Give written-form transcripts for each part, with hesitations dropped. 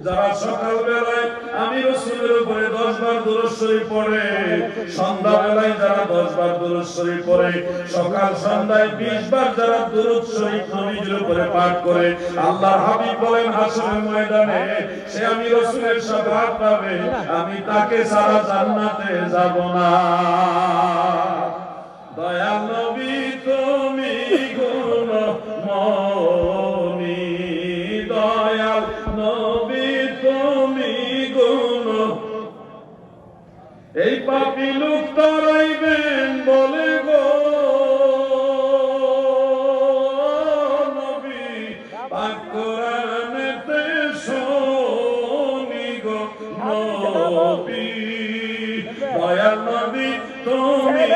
যারা সকাল বেলায় আমি রাসূলের উপরে 10 বার দুরূদ শরীফ পড়ে, সন্ধ্যা বেলায় যারা 10 বার দুরূদ শরীফ পড়ে, সকাল সন্ধ্যায় 20 বার যারা দুরূদ শরীফ নবীজির উপরে পাঠ করে, আল্লাহর হাবিব বলেন হাসরের ময়দানে সে আমি রাসূলের শাফাআত পাবে, আমি তাকে ছাড়া জান্নাতে যাব না। দয়াল নবী তুমি গুণময়ী, দয়াল নবী তুমি গুণ, এই পাপী লোক তারাইবেন বলে গো নবী, পাক কোরআনেতে শুনি গো নবী, দয়াল নবী তুমি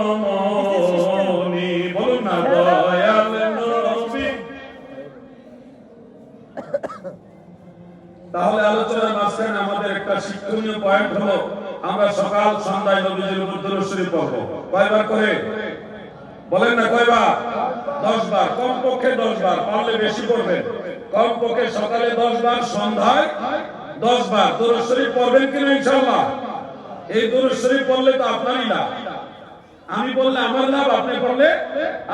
গুণময়ী, বলুন না দয়াল নবী। তাহলে আলোচনার মাঝখানে আমাদের একটা শিক্ষণীয় পয়েন্ট হলো, আমরা সকাল সন্ধ্যায় নবীজির উপর দুরূদ শরীফ পড়ব। কয়বার করে বলেন না? কয়বার? 10 বার, কমপক্ষে 10 বার, পারলে বেশি পড়বেন। কমপক্ষে সকালে 10 বার, সন্ধ্যায় 10 বার দুরূদ শরীফ পড়বেন কিনা ইনশাআল্লাহ? এই দুরূদ শরীফ পড়লে তো আপনারই লাভ, আমি বললে আমার লাভ, আপনি পড়লে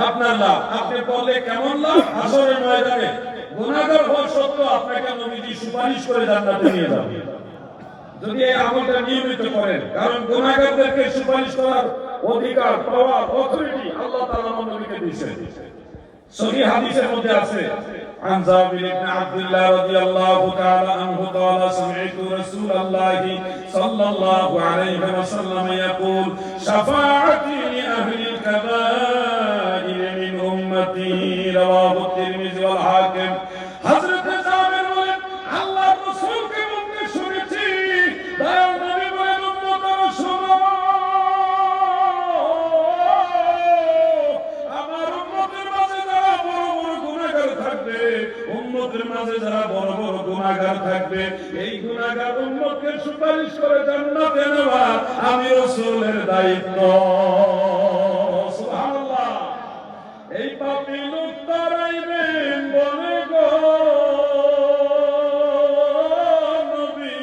আপনার লাভ। আপনি পড়লে কেমন লাভ? হাসরের ময়দানে গুনাহগার হওয়া সত্ত্বেও আপনাকে নবীজি সুপারিশ করে জান্নাতে নিয়ে যাবে, যদি এই আমলটা নিয়মিত করেন। কারণ গুনাহগারদেরকে সুপারিশ করার অধিকার, পাওয়ার, অথরিটি আল্লাহ তাআলা আমার নবীকে দিয়েছেন। সহিহ হাদিসের মধ্যে আছে, عن جابر بن عبد الله رضي الله تعالى عنه قال سمعت رسول الله صلى الله عليه وسلم يقول شفاعتي لأهل الكبائر من أمتي رواه الترمذي والحاكم। হযরত জাবের বলেন আল্লাহর রাসূলকে বলতে শুনেছি, দয়াল নবী বলেন উম্মতরা শোনো, আমার উম্মতের মাঝে যারা বড় বড় গুনাহগার থাকবে, উম্মতের মাঝে যারা বড় বড় গুনাহগার থাকবে, এই গুনাহগার উম্মতকে সুপারিশ করে জান্নাতে নেওয়া আমি রাসূলের দায়িত্ব। সুবহানাল্লাহ। এই পাপী লোক তারাইবেন বলে গো নবী,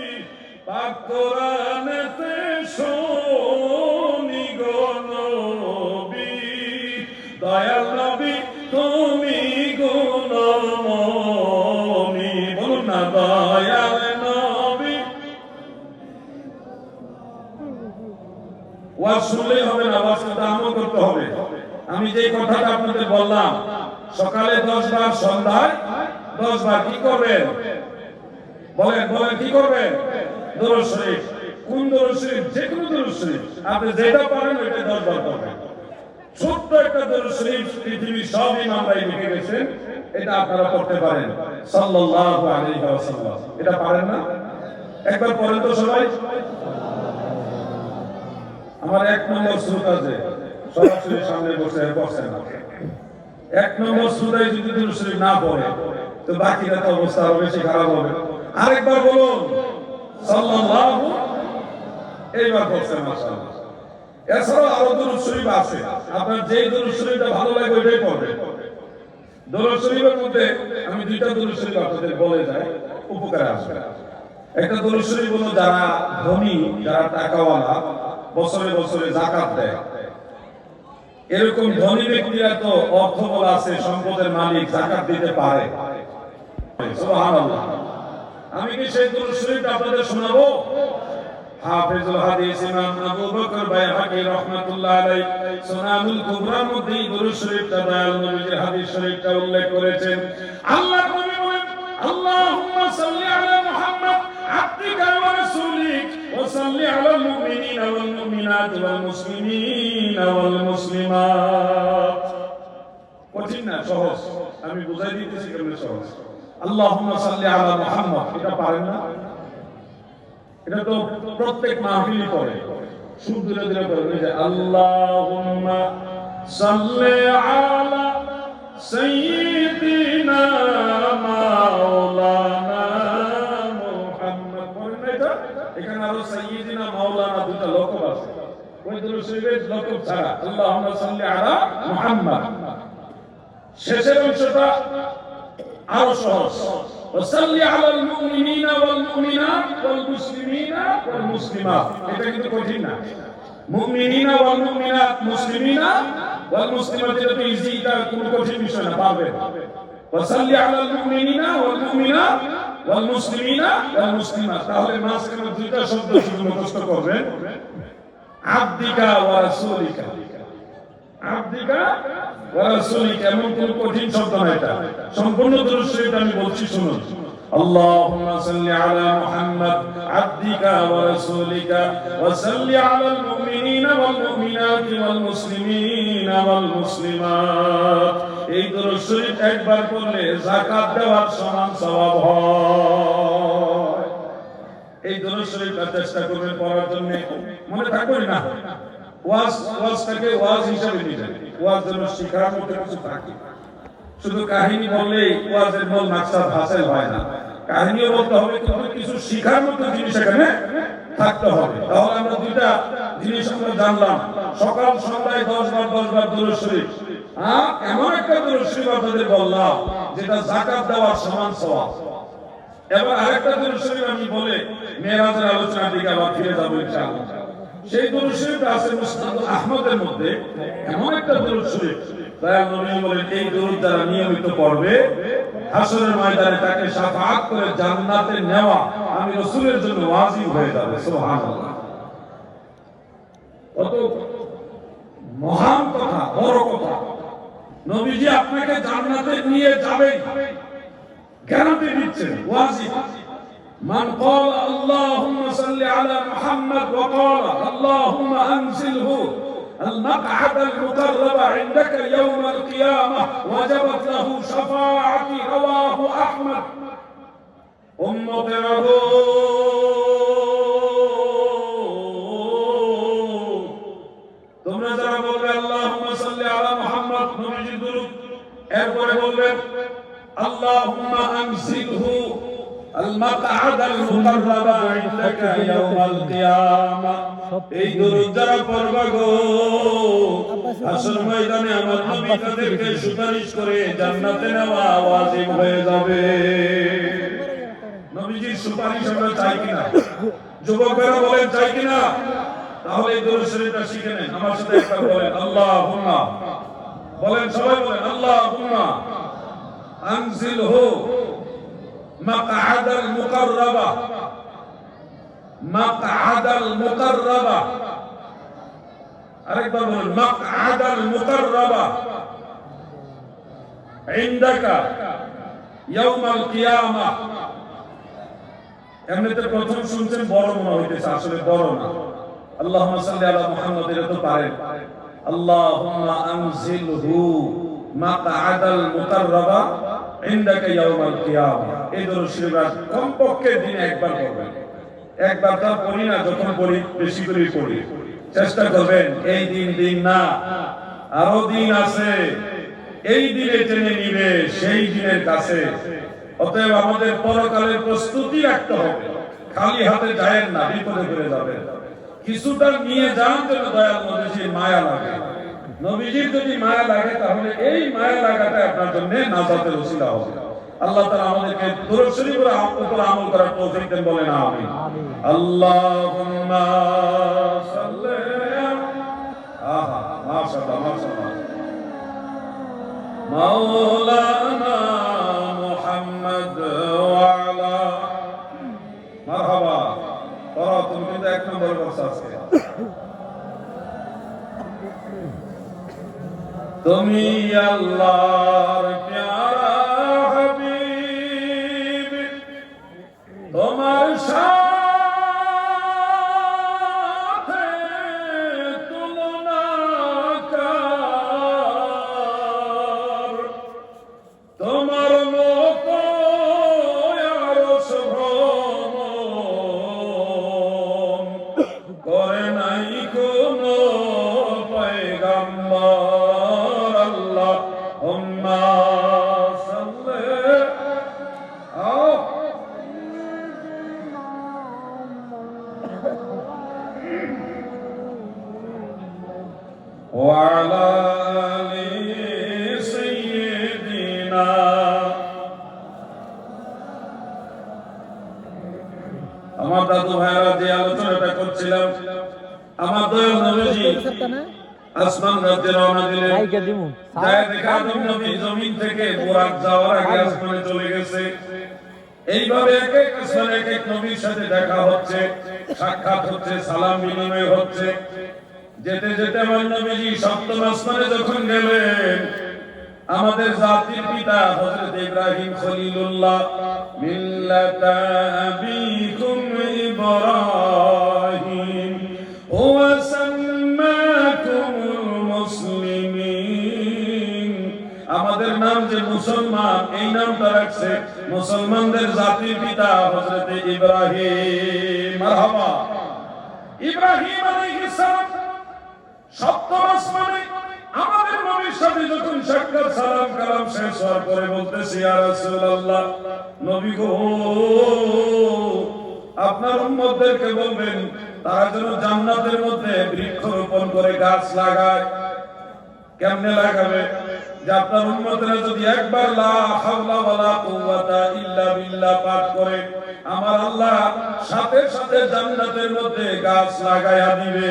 পাক কোরআনেতে শুনি গো নবী, দয়াল নবী তুমি গুণময়ী, বলুন না দয়াল নবী। ওয়াজ শুনলেই হবে না, ওয়াজ করতে আমল করতে হবে। আমি যে কথাটা আপনাদের বললাম, সকালে 10 বার, সন্ধ্যায় 10 বার, কি করবেন বলেন? বলেন কি করবেন? দুরূদ শরীফ। কোন দুরূদ শরীফ? যে কোনো দুরূদ শরীফ, আপনি যেটা পারেন ওইটা 10 বার করবেন। ছোট্ট একটা দুরূদ শরীফ পৃথিবীর সব ইমামরাই লিখে গেছেন, এটা আপনারা পড়তে পারেন, সাল্লাল্লাহু আলাইহি ওয়াসাল্লাম। এটা পারেন না? একবার পড়েন তো সবাই। আমার 1 নম্বর শ্রোতা যে সরাসরি সামনে বসে বসেন না, 1 নম্বর শ্রোতায় যদি দুরূদ শরীফ না পড়ে তো বাকিরা তো অবস্থা আরো বেশি খারাপ হবে। আরেকবার বলুন সাল্লাল্লাহু, এইবার বলছেন মাশাআল্লাহ। এছাড়া আরো দুরূদ শরীফ আছে, আপনার যেই দুরূদ শরীফটা ভালো লাগে ওইটাই পড়বেন। দুরূদ শরীফের মধ্যে আমি 2টা দুরূদ শরীফ আপনাদের বলে যাই, উপকারে আসবে। একটা দুরূদ শরীফ হলো যারা ধনী, যারা টাকাওয়ালা, বছরে বছরে যাকাত দেয়, এরকম ধনী ব্যক্তিরা তো অর্থবল আছে, সম্পদের মালিক, যাকাত দিতে পারে। সুবহানাল্লাহ। আমি কি সেই দুরূদ শরীফটা আপনাদের শোনাবো? হাফেজুল হাদিস ইমাম আবু বকর বাইহাকি রাহমাতুল্লাহ আলাইহি সুনানুল কুবরার মধ্যে দুরূদ শরীফটা, দয়াল নবীর হাদিস শরীফটা উল্লেখ করেছেন। আল্লাহর নবী বলেন, আল্লাহুম্মা সাল্লি আলা মুহাম্মদ আবদিকা ওয়া রাসূলিক ওয়া সাল্লি আলাল মুমিনিনা ওয়াল মুমিনাত ওয়াল মুসলিমিনা ওয়াল মুসলিমাত। কঠিন না, সহজ। আমি বুঝাই দিতেছি কেমন সহজ। আল্লাহুম্মা সাল্লি আলা মুহাম্মদ, এটা পারেন না? এটা তো প্রত্যেক মাহফিলে পড়ে, সুর ধরে ধরে পড়ে যে আল্লাহুম্মা সাল্লি আলা সাইয়্যিদিনা মাওলানা মুহাম্মদ। পড়েন না এটা? এখানে আরো সাইয়্যিদিনা মাওলানা দুটো লকব আছে, ওই দুরূদ শরীফের লকব ছাড়া আল্লাহুম্মা সাল্লি আলা মুহাম্মদ। শেষের অংশটা আরো সহজ। ওয়াসাল্লি আলাল মুমিনিনা ওয়াল মুমিনাত ওয়াল মুসলিমিনা ওয়াল মুসলিমাত। এটা কিন্তু কঠিন না। মুমিনিনা ওয়াল মুমিনাত, মুসলিমিনা ওয়াল মুসলিমাত, এটা তো ইজি, এটা কোনো কঠিন বিষয় না, পারবেন। ওয়াসাল্লি আলাল মুমিনিনা ওয়াল মুমিনাত ওয়াল মুসলিমিনা ওয়াল মুসলিমাত। তাহলে মাঝখানে দুইটা শব্দ শুধু মুখস্থ করবেন, আবদিকা ওয়া রাসূলিকা। আবদিকা ওয়া রাসূলিকা এমন কোন কঠিন শব্দ না, এটা সম্পূর্ণ দরুদ শরীফ আমি বলছি, শুনুন। اللهم صل على محمد عبدك ورسولك وصل على المؤمنين والمؤمنات والمسلمين والمسلمات। এই দরুদ শরীফ একবার পড়লে যাকাত দেওয়ার সমান সওয়াব হয়। এই দরুদ শরীফটা চেষ্টা করবেন পড়ার জন্য, মনে থাকবে না। ওয়াজটাকে ওয়াজ হিসাবে নিবেন, ওয়াজ যেন শিখার মতো কিছু থাকে। শুধু কাহিনী বললেই ওয়াজের মূল মাকসাদ হাসিল হয় না, কাহিনীও বলতে হবে, কিন্তু কিছু শিখার মতো জিনিস এখানে থাকতে হবে। তাহলে আমরা দুইটা জিনিস আমরা জানলাম, সকাল সন্ধ্যায় 10 বার দরুদ শরীফ, এমন একটা দরুদ শরীফ আপনাদের বললাম যেটা যাকাত দেওয়ার সমান সওয়াব। এবার আরেকটা দরুদ শরীফ আমি বলে মেরাজের আলোচনার দিকে আবার ফিরে যাবো ইনশাআল্লাহ। সেই দরুদ শরীফটা আছে মুসনাদ আহমদের মধ্যে, এমন একটা দরুদ শরীফ দয়াল নবী বলেন এই দরুদ যারা নিয়মিত পড়বে হাশরের ময়দানে তাকে শাফাআত করে জান্নাতে নেওয়া আমি রাসূলের জন্য ওয়াজিব হয়ে যাবে। সুবহানাল্লাহ, কত মহান কথা, বড় কথা। নবীজি আপনাকে জান্নাতে নিয়ে যাবেন, গ্যারান্টি দিচ্ছেন, ওয়াজিব। من قال اللهم صل على محمد وقال اللهم أنزله المقعد المقرب عندك يوم القيامة وجبت له شفاعتي، رواه أحمد. أمته তোমরা যারা বলবে আল্লাহুম্মা সাল্লি আলা মুহাম্মদ, নবীজির দুরূদ, এরপরে বলবেন আল্লাহুম্মা আনজিলহু المقعد المقرب عندك يوم القيامة। এই দরুদ যারা পড়বা গো হাশর ময়দানে আমার নবী তাদেরকে সুপারিশ করে জান্নাতে নেওয়া ওয়াজিব হয়ে যাবে। নবীজির সুপারিশ আমরা চাই কিনা? যুবকরা বলেন চাই কিনা? তাহলে এই দরুদ শরীফটা শিখে নেন, আমার সাথে একবার বলেন আল্লাহুম্মা, বলেন সবাই বলেন আল্লাহুম্মা আনজিলহু مقعد المقربة، مقعد المقربة، আরেকবার বলুন مقعد المقربة عندك يوم القيامة। এমনিতে প্রথম শুনছেন বড় মনে হইতেছে, আসলে বড় না। আল্লাহুম্মা সাল্লি আলা মুহাম্মাদ এটা তো পারেন, আল্লাহুম্মা আনজিলহু মাকআদাল মুকাররাবা ইনদাকা ইয়াউমাল কিয়ামা। এই দরুদ শরীফ কমপক্ষে দিনে একবার পড়বেন। একবার তো পড়ি না, যখন পড়ি বেশি করে পড়ি। চেষ্টা করবেন এই দিন না, আরো দিন আছে, এই দিনে টেনে নিবে সেই দিনের কাছে। অতএব আমাদের পরকালের প্রস্তুতি রাখতে হবে, খালি হাতে যায়েন না, বিপদে পড়ে যাবেন। কিছুটা নিয়ে যান যেন দয়াল নবীজির মায়া লাগে। নবীজির যদি মায়া লাগে তাহলে এই মায়া লাগাটা আপনার জন্য নাজাতের ওসিলা হবে। আল্লাহ তাআলা আমাদেরকে দরুদ শরীফের উপর আমল করার তৌফিক দেন, বলেন আমিন। আল্লাহুম্মা সাল্লি, আহা মাশাআল্লাহ মাশাআল্লাহ, মাওলানা মুহাম্মদ ওয়া আলা, মারহাবা। তুমি কিন্তু এক নম্বর বলছ আজকে। তুমি আল্লাহর প্যারা হাবিব, তোমার সাথে তুলনা কার, তোমার মতো আরশ ভ্রমণ করে নাই কোনো পয়গম্বর। আল্লাহুম্মা সাল্লি ওয়া আলা আলি সাইয়্যিদিনা বিল্লাহ। আমার দাদু ভাইরা যে আলোচনাটা করছিলাম, আমার দয়াল নবীজি আসমান রাজ্যে রওনা দিলেন। যায় দেখা আদম নবী জমিন থেকে বুরাক যাওয়ার আগে আসমানে চলে গেছে। এইভাবে এক এক আসমানে এক এক নবীর সাথে দেখা হচ্ছে, সাক্ষাৎ হচ্ছে, সালাম বিনিময় হচ্ছে। যেতে যেতে আমার নবীজি সপ্তম আসমানে যখন গেলেন, আমাদের জাতির পিতা হযরত ইব্রাহিম খলিলুল্লাহ মিল্লাতা আবিকুম ইব্রাহিম ওয়া সাম্মাকুমুল মুসলিমিন, আমাদের নাম যে মুসলমান, এই নামটা রাখছে মুসলমানদের জাতির পিতা হযরত ইব্রাহিম। মারহাবা। ইব্রাহিম আলাইহিস সালাম সপ্তম আসমানে আমাদের নবীর সাথে যখন সাক্ষাৎ, সালাম কালাম শেষ হওয়ার পরে বলতেছি, ইয়া রাসূলুল্লাহ, নবী গো, আপনার উম্মতদেরকে বলবেন তারা যেন জান্নাতের মধ্যে বৃক্ষরোপণ করে গাছ লাগায়। কেমনে লাগাবে? যে আপনার উম্মতরা যদি একবার লা হাওলা ওয়ালা কুওয়াতা ইল্লা বিল্লাহ পাঠ করে, আমার আল্লাহ সাথে সাথে জান্নাতের মধ্যে গাছ লাগায়া দিবে।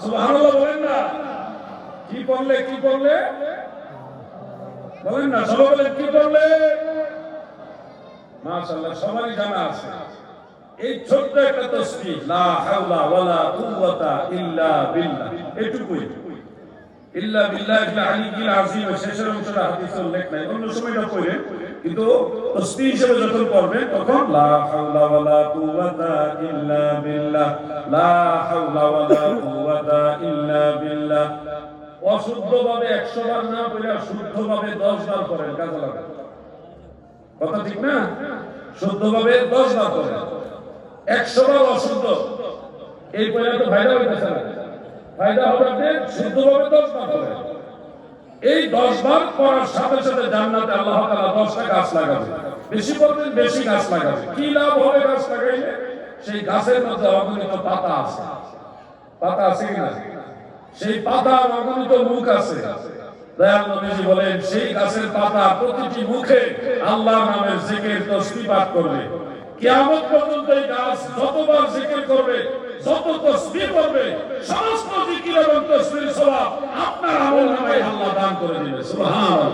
সুবহানাল্লাহ বলেন না? কি পড়লে বলেন না, সবাই বলেন কি পড়লে? মাশাআল্লাহ, সবারই জানা আছে। এই ছোট্ট একটা তাসবিহ, লা হাওলা ওয়ালা কুওয়াতা ইল্লা বিল্লাহ, এটুকুই। ইল্লা বিল্লাহিল আলিয়্যিল আযীম, শেষের অংশটা হাদিসে উল্লেখ নাই, অন্য সময়টা পড়েন, কিন্তু তাসবিহ হিসেবে যখন পড়বেন তখন লা হাওলা ওয়ালা কুওয়াতা ইল্লা বিল্লাহ, লা হাওলা ওয়ালা কুওয়াতা ইল্লা বিল্লাহ। অশুদ্ধভাবে 100 বার না পড়ে শুদ্ধভাবে 10 বার পড়েন, কাজে লাগে। কথা ঠিক না? শুদ্ধভাবে 10 বার পড়েন, 100 বার অশুদ্ধ, এই পড়া তো ফায়দা হইতেছে না। ফায়দা হবে শুদ্ধভাবে 10 বার পড়েন। এই 10 বার পড়ার সাথে সাথে জান্নাতে আল্লাহ তাআলা 10টা গাছ লাগাবে। বেশি পড়বেন বেশি গাছ লাগাবে। কি লাভ হবে গাছ লাগাইলে? সেই গাছের মধ্যে অগণিত পাতা আছে। পাতা আছে কিনা? সেই পাতার অগণিত মুখ আছে। দয়াল নবীজি বলেন, সেই গাছের পাতা প্রতিটি মুখে আল্লাহর নামের জিকির তাসবিহ পাঠ করবে। কিয়ামত পর্যন্ত এই গাছ যতবার জিকির করবে, যত তাসবিহ করবে, সমস্ত জিকির এবং তাসবিহের সওয়াব আপনার আমলনামায় আল্লাহ দান করে দিবে। সুবহানাল্লাহ,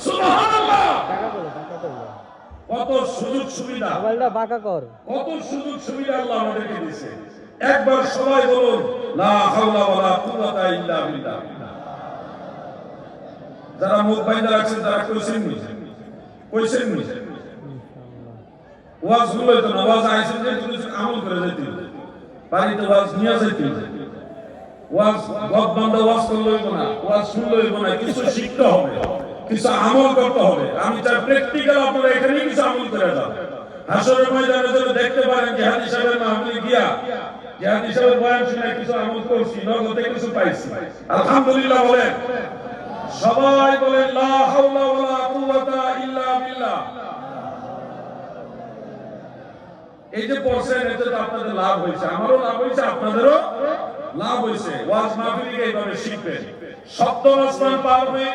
সুবহানাল্লাহ। কত সুযোগ সুবিধা, মোবাইলটা বাঁকা কর, কত সুযোগ সুবিধা আল্লাহ আমাদেরকে দিয়েছে। একবার সবাই বলুন, লা হাওলা ওয়ালা কুওয়াতা ইল্লা বিল্লাহ। যারা মুখ বাইন্ধা রাখছেন তারা কইছেন নি? ওয়াজ হলো তো না, ওয়াজ আইছেন যে তুমি আমল করে যাইতে, বাড়িতে ওয়াজ নিয়ে যাইতে, ওয়াজ গদ বান্ধা ওয়াজ করলেই না, ওয়াজ শুনলেই না, কিছু শিখতে হবে, কিছু আমল করতে হবে। আমি চাই প্র্যাকটিক্যাল আপনারা এখানে কিছু আমল করে যান। হাসরের ময়দানে যেন দেখতে পারেন যে হাজি সাহেবের মাহফিলে গিয়া যে হাজি সাহেবের বয়ান শুনে কিছু আমল করছি, নগদে কিছু পাইছি। আলহামদুলিল্লাহ বলেন, সবাই বলেন লা হাওলা ওয়ালা কুওয়াতা ইল্লা বিল্লাহ। এই যে পড়ছেন, এতে তো আপনাদের লাভ হয়েছে, আমারও লাভ হয়েছে, আপনাদেরও লাভ হয়েছে। ওয়াজ মাহফিলে এইভাবে শিখবেন। সপ্তম আসমান পার হয়ে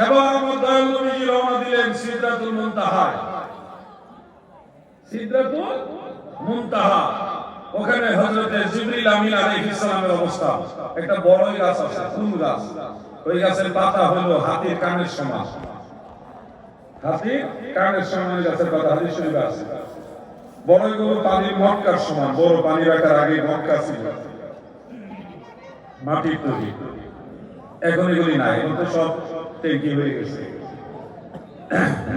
এবার আমার দয়াল নবীজি রওনা দিলেন সিদরাতুল মুনতাহা। সিদরাতুল মুনতাহা, ওখানে হযরতে জিবরিল আমিন আলাইহিস সালামের অবস্থান। একটা বড়ই গাছ আছে, কুল গাছ। ওই গাছের পাতা হলো হাতির কানের সমান। হাতির কানের সমান গাছের পাতা, হাতির শরীরে আছে। বড়ইগুলো পানির মটকার সমান, বড় পানি রাখার আগে মটকা ছিল, মাটির তৈরি। এখন এগুলি নাই, এখন তো সব ট্যাঙ্কি হয়ে গেছে,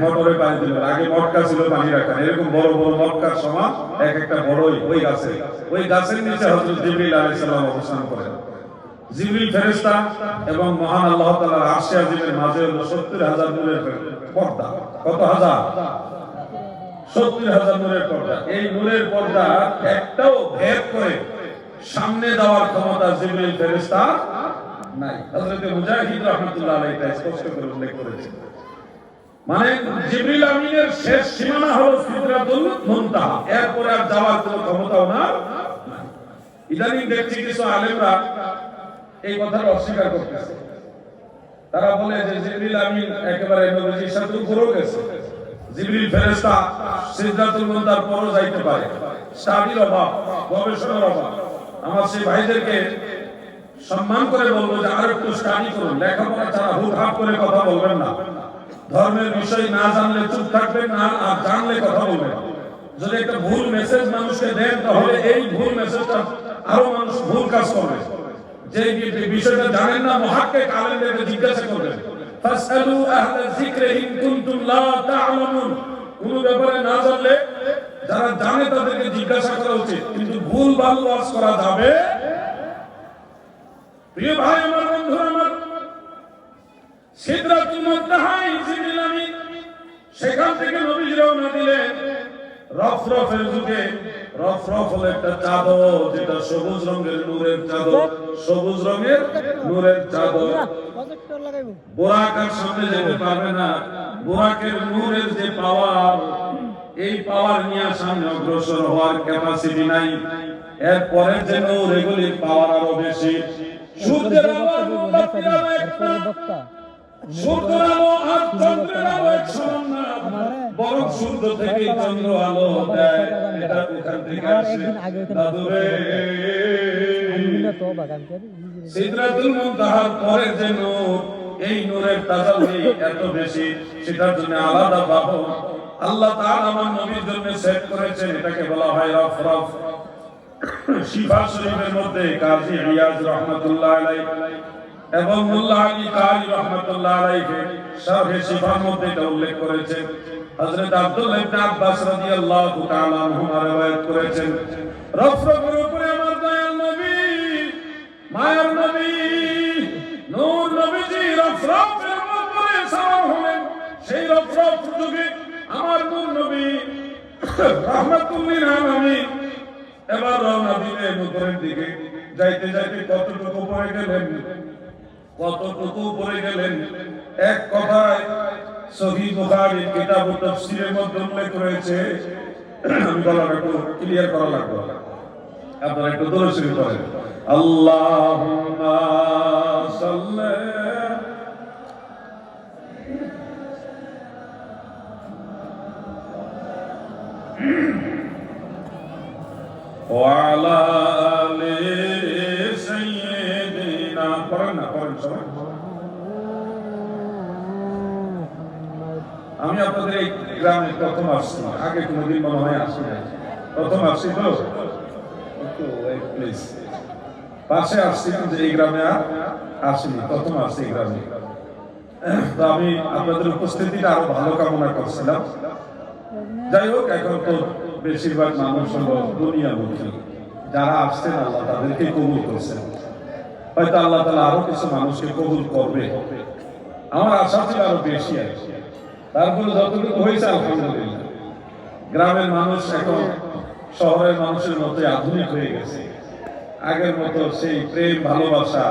মোটরে পানি দিল। আগে মটকা ছিল পানি রাখার, এরকম বড় বড় মটকার সমান এক একটা বড়ই ওই গাছে। ওই গাছের নিচে হযরত জিবরিল আলাইহিস সালাম অবস্থান করেন। জিবরিল ফেরেশতা এবং মহান আল্লাহ তাআলার আরশে আজিমের মাঝে হলো ৭০,০০০ নূরের পর্দা। কত হাজার? ৭০,০০০ নূরের পর্দা। এই নূরের পর্দা একটাও ভেদ করে সামনে যাওয়ার ক্ষমতা জিবরিল ফেরেশতা নাই। হযরত মুজাহিদ রাহমাতুল্লাহ আলাইহি তা স্পষ্ট করে উল্লেখ করেছেন। মানে জিবরিল আমিনের শেষ সীমানা হলো সিদরাতুল মুনতাহা, এরপরে আর যাওয়ার কোনো ক্ষমতাও না। ইদানিং দেখছি কিছু আলেমরা এই কথাটা অস্বীকার করতেছে তারা বলে যে জিবরিল আমিন একেবারে নবীজির সাথে উপরেও গেছে। জিবরিল ফেরেশতা সিদরাতুল মুনতাহার পরও যাইতে পারে। স্টাডির অভাব, গবেষণার অভাব। আমার সেই ভাইদেরকে সম্মান করে বলবো যে আর একটু স্টাডি করুন, লেখাপড়া ছাড়া হুটহাট করে কথা বলবেন না। ধর্মের বিষয় না জানলে চুপ থাকবেন না, আর জানলে কথা বলবেন। যদি একটা ভুল মেসেজ মানুষকে দেন তাহলে এই ভুল মেসেজটা আরো মানুষ ভুল কাজ করবে। যে বিষয়টা জানেন না মুহাক্কিক আলেমদেরকে জিজ্ঞাসা করবেন। ফাসআলু আহলা যিকরি ইন কুনতুম লা তা'লামুন। কোন ব্যাপারে না জানলে যারা জানে তাদেরকে জিজ্ঞাসা করা উচিত, কিন্তু ভুল ভাল ওয়াজ করা যাবে। প্রিয় ভাই আমার, বন্ধুরা আমার, সিদরাতুল মুনতাহায় জিবরিল আমিন সেখান থেকে নবী রওনা দিলেন। রফরফের যুগে রফরফ হলো একটা চাদর, যেটা সবুজ রঙের নূরের চাদর, সবুজ রঙের নূরের চাদর। বোরাক আর সামনে যেতে পারবে না। বোরাকের নূরের যে পাওয়ার, এই পাওয়ার নিয়ে সামনে অগ্রসর হওয়ার ক্যাপাসিটি নাই। এর পরের যে নূর, এগুলির পাওয়ার আরো বেশি। সূর্যের আলো আর মোমবাতির আলো একটা, সূর্যের আলো আর চন্দ্রের আলো এক সমান না, বরং সূর্য থেকে চন্দ্র আলো দেয়। এটা ওখান থেকে আসে। দাদুরে, সিদরাতুল মুনতাহার পরে যে নূর, এই নূরের তাজাল্লি এত বেশি, সেটার জন্য আলাদা বাহু আল্লাহ তাআলা আমার নবীর জন্য সেট করেছেন। এটাকে বলা হয় রফরফ। শিফা শরীফের মধ্যে কাজী ইয়াজ রাহমাতুল্লাহ আলাইহি এবং মোল্লা আলী কারি রাহমাতুল্লাহ আলাইহি শারহে শিফার মধ্যে এটা উল্লেখ করেছেন। হযরত আব্দুল্লাহ ইবনে আব্বাস রাদিয়াল্লাহু তাআলা আনহুমা riwayat করেছেন, রফরফের উপরে আমার দয়াল নবী, মায়ার নবী, নূর নবীজি রফরফের উপরে সাওয়ার হলেন। সেই রফরফ যুগে আমার নূর নবী রাহমাতুল লিল আলামিন এবার রওনা দিলেন উপরের দিকে। যাইতে যাইতে কতটুকু পড়ে গেলেন, কতটুকু পড়ে গেলেন। এক কথায় সহিহ বুখারী কিতাব তাফসীরের মধ্যে উল্লেখ রয়েছে। আমি বলার একটু ক্লিয়ার করা লাগবে, আপনারা একটু দরুদ শরীফ পড়েন। আল্লাহুম্মা সাল্লি ওয়ালা আলি সাইয়্যিদিনা। পড়েন না, পড়েন সবাই। আমি আপনাদের এই গ্রামে প্রথম আসছি, আগে কোনোদিন মনে হয় আসি নাই, প্রথম আসছি তো একটু প্লিজ। পাশে আসছি কিন্তু এই গ্রামে আর আসিনি, প্রথম আসছি এই গ্রামে। তো আমি আপনাদের উপস্থিতিটা আরো ভালো কামনা করছিলাম। যাই হোক, এখন তো বেশিরভাগ মানুষ হলো দুনিয়ামুখী। যারা আসছেন আল্লাহ তাদেরকে কবুল করছেন। হয়তো আল্লাহ তাআলা আরো কিছু মানুষকে কবুল করবে। আমার আশা ছিল আরো বেশি আছে, তারপরে যতটুকু হয়েছে আলহামদুলিল্লাহ। গ্রামের মানুষ এখন শহরের মানুষের মতো আধুনিক হয়ে গেছে। আগের মতো সেই প্রেম, ভালোবাসা,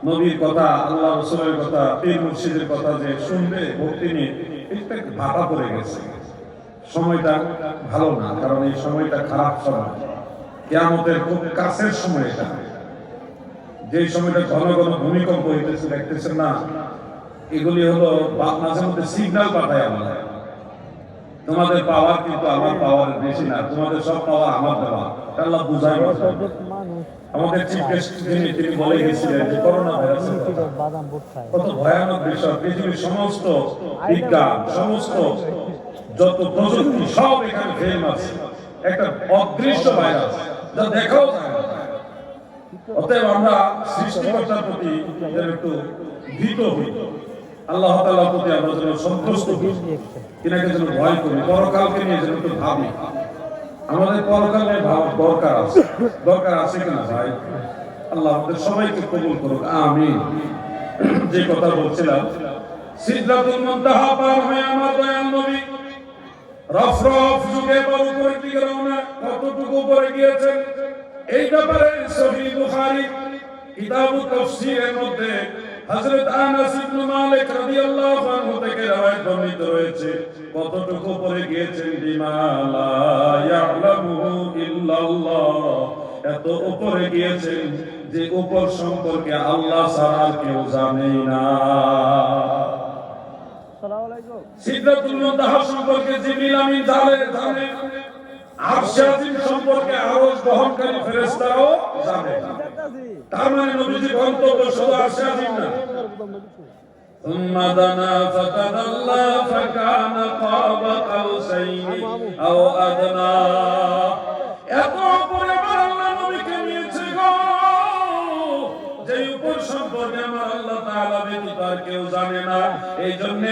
নবীর কথা, আল্লাহ রাসূলের কথা, পীর মুর্শিদের কথা যে শুনবে ভক্তি নিয়ে, এটা ভাটা পড়ে গেছে। সময়টা ভালো না, কারণ এই সময়টা খারাপ সময়, কিয়ামতের খুব কাছের সময়। এটা যে সময়টা ঘন ঘন ভূমিকম্প হইতেছে, দেখতেছেন না? এগুলি হলো মাঝে মধ্যে সিগন্যাল পাঠায় আমরা। তোমাদের পাওয়ার কিন্তু আমার পাওয়ার বেশি না, তোমাদের সব পাওয়ার আমার দেওয়া। আল্লাহ বুঝাই আমাদের চিফ গেস্ট তিনি বলে গেছিলেন যে করোনা ভাইরাসের কত ভয়ানক বিষয়। পৃথিবীর সমস্ত বিজ্ঞান, সমস্ত যত প্রযুক্তি সব এখানে ফেল আছে। একটা অদৃশ্য ভাইরাস যা দেখাও যায় না। অতএব আমরা সৃষ্টিকর্তার প্রতি একটু ভীত হই, আল্লাহ তাআলার প্রতি আমরা যেন সন্তুষ্ট হই, কিনাকে যেন ভয় করি, পরকালকে নিয়ে যেন একটু ভাবি। আমাদের পরকালে ভাবার দরকার আছে কিনা ভাই? আল্লাহ আমাদের সবাইকে কবুল করুক, আমিন। যে কথা বলছিলাম, সিদরাতুল মুনতাহা পার হয়ে আমার দয়াল নবী রফরফ যুগে বড় উপরের দিকে রওনা। কতটুকু উপরে গিয়েছেন এই ব্যাপারে সহিহ বুখারী কিতাব তাফসীরের মধ্যে হযরত আনাস ইবনে মালিক রাদিয়াল্লাহু আনহু থেকে রওয়ায়াত বর্ণিত রয়েছে। কতটুকু উপরে গিয়েছেন? বিমা লা ইয়ালামু ইল্লাল্লাহ। এত উপরে গিয়েছেন যে উপর সম্পর্কে আল্লাহ ছাড়া আর কেউ জানে না। সিদরাতুল মুনতাহা সম্পর্কে জিবরিল আমিন জানে, আরশে আজিম সম্পর্কে আরশ বহনকারী ফেরেশতারাও জানে। তার মানে নবীজির গন্তব্য শুধু আরশে আজিম না। ثم دنا فتدلى فكان قاب قوسين أو أدنى। এত উপরে আল্লাহ নবীকে নিয়েছে গো, যে উপর সম্পর্কে আমার আল্লাহ তাআলা ব্যতীত আর কেউ জানে না। এই জন্য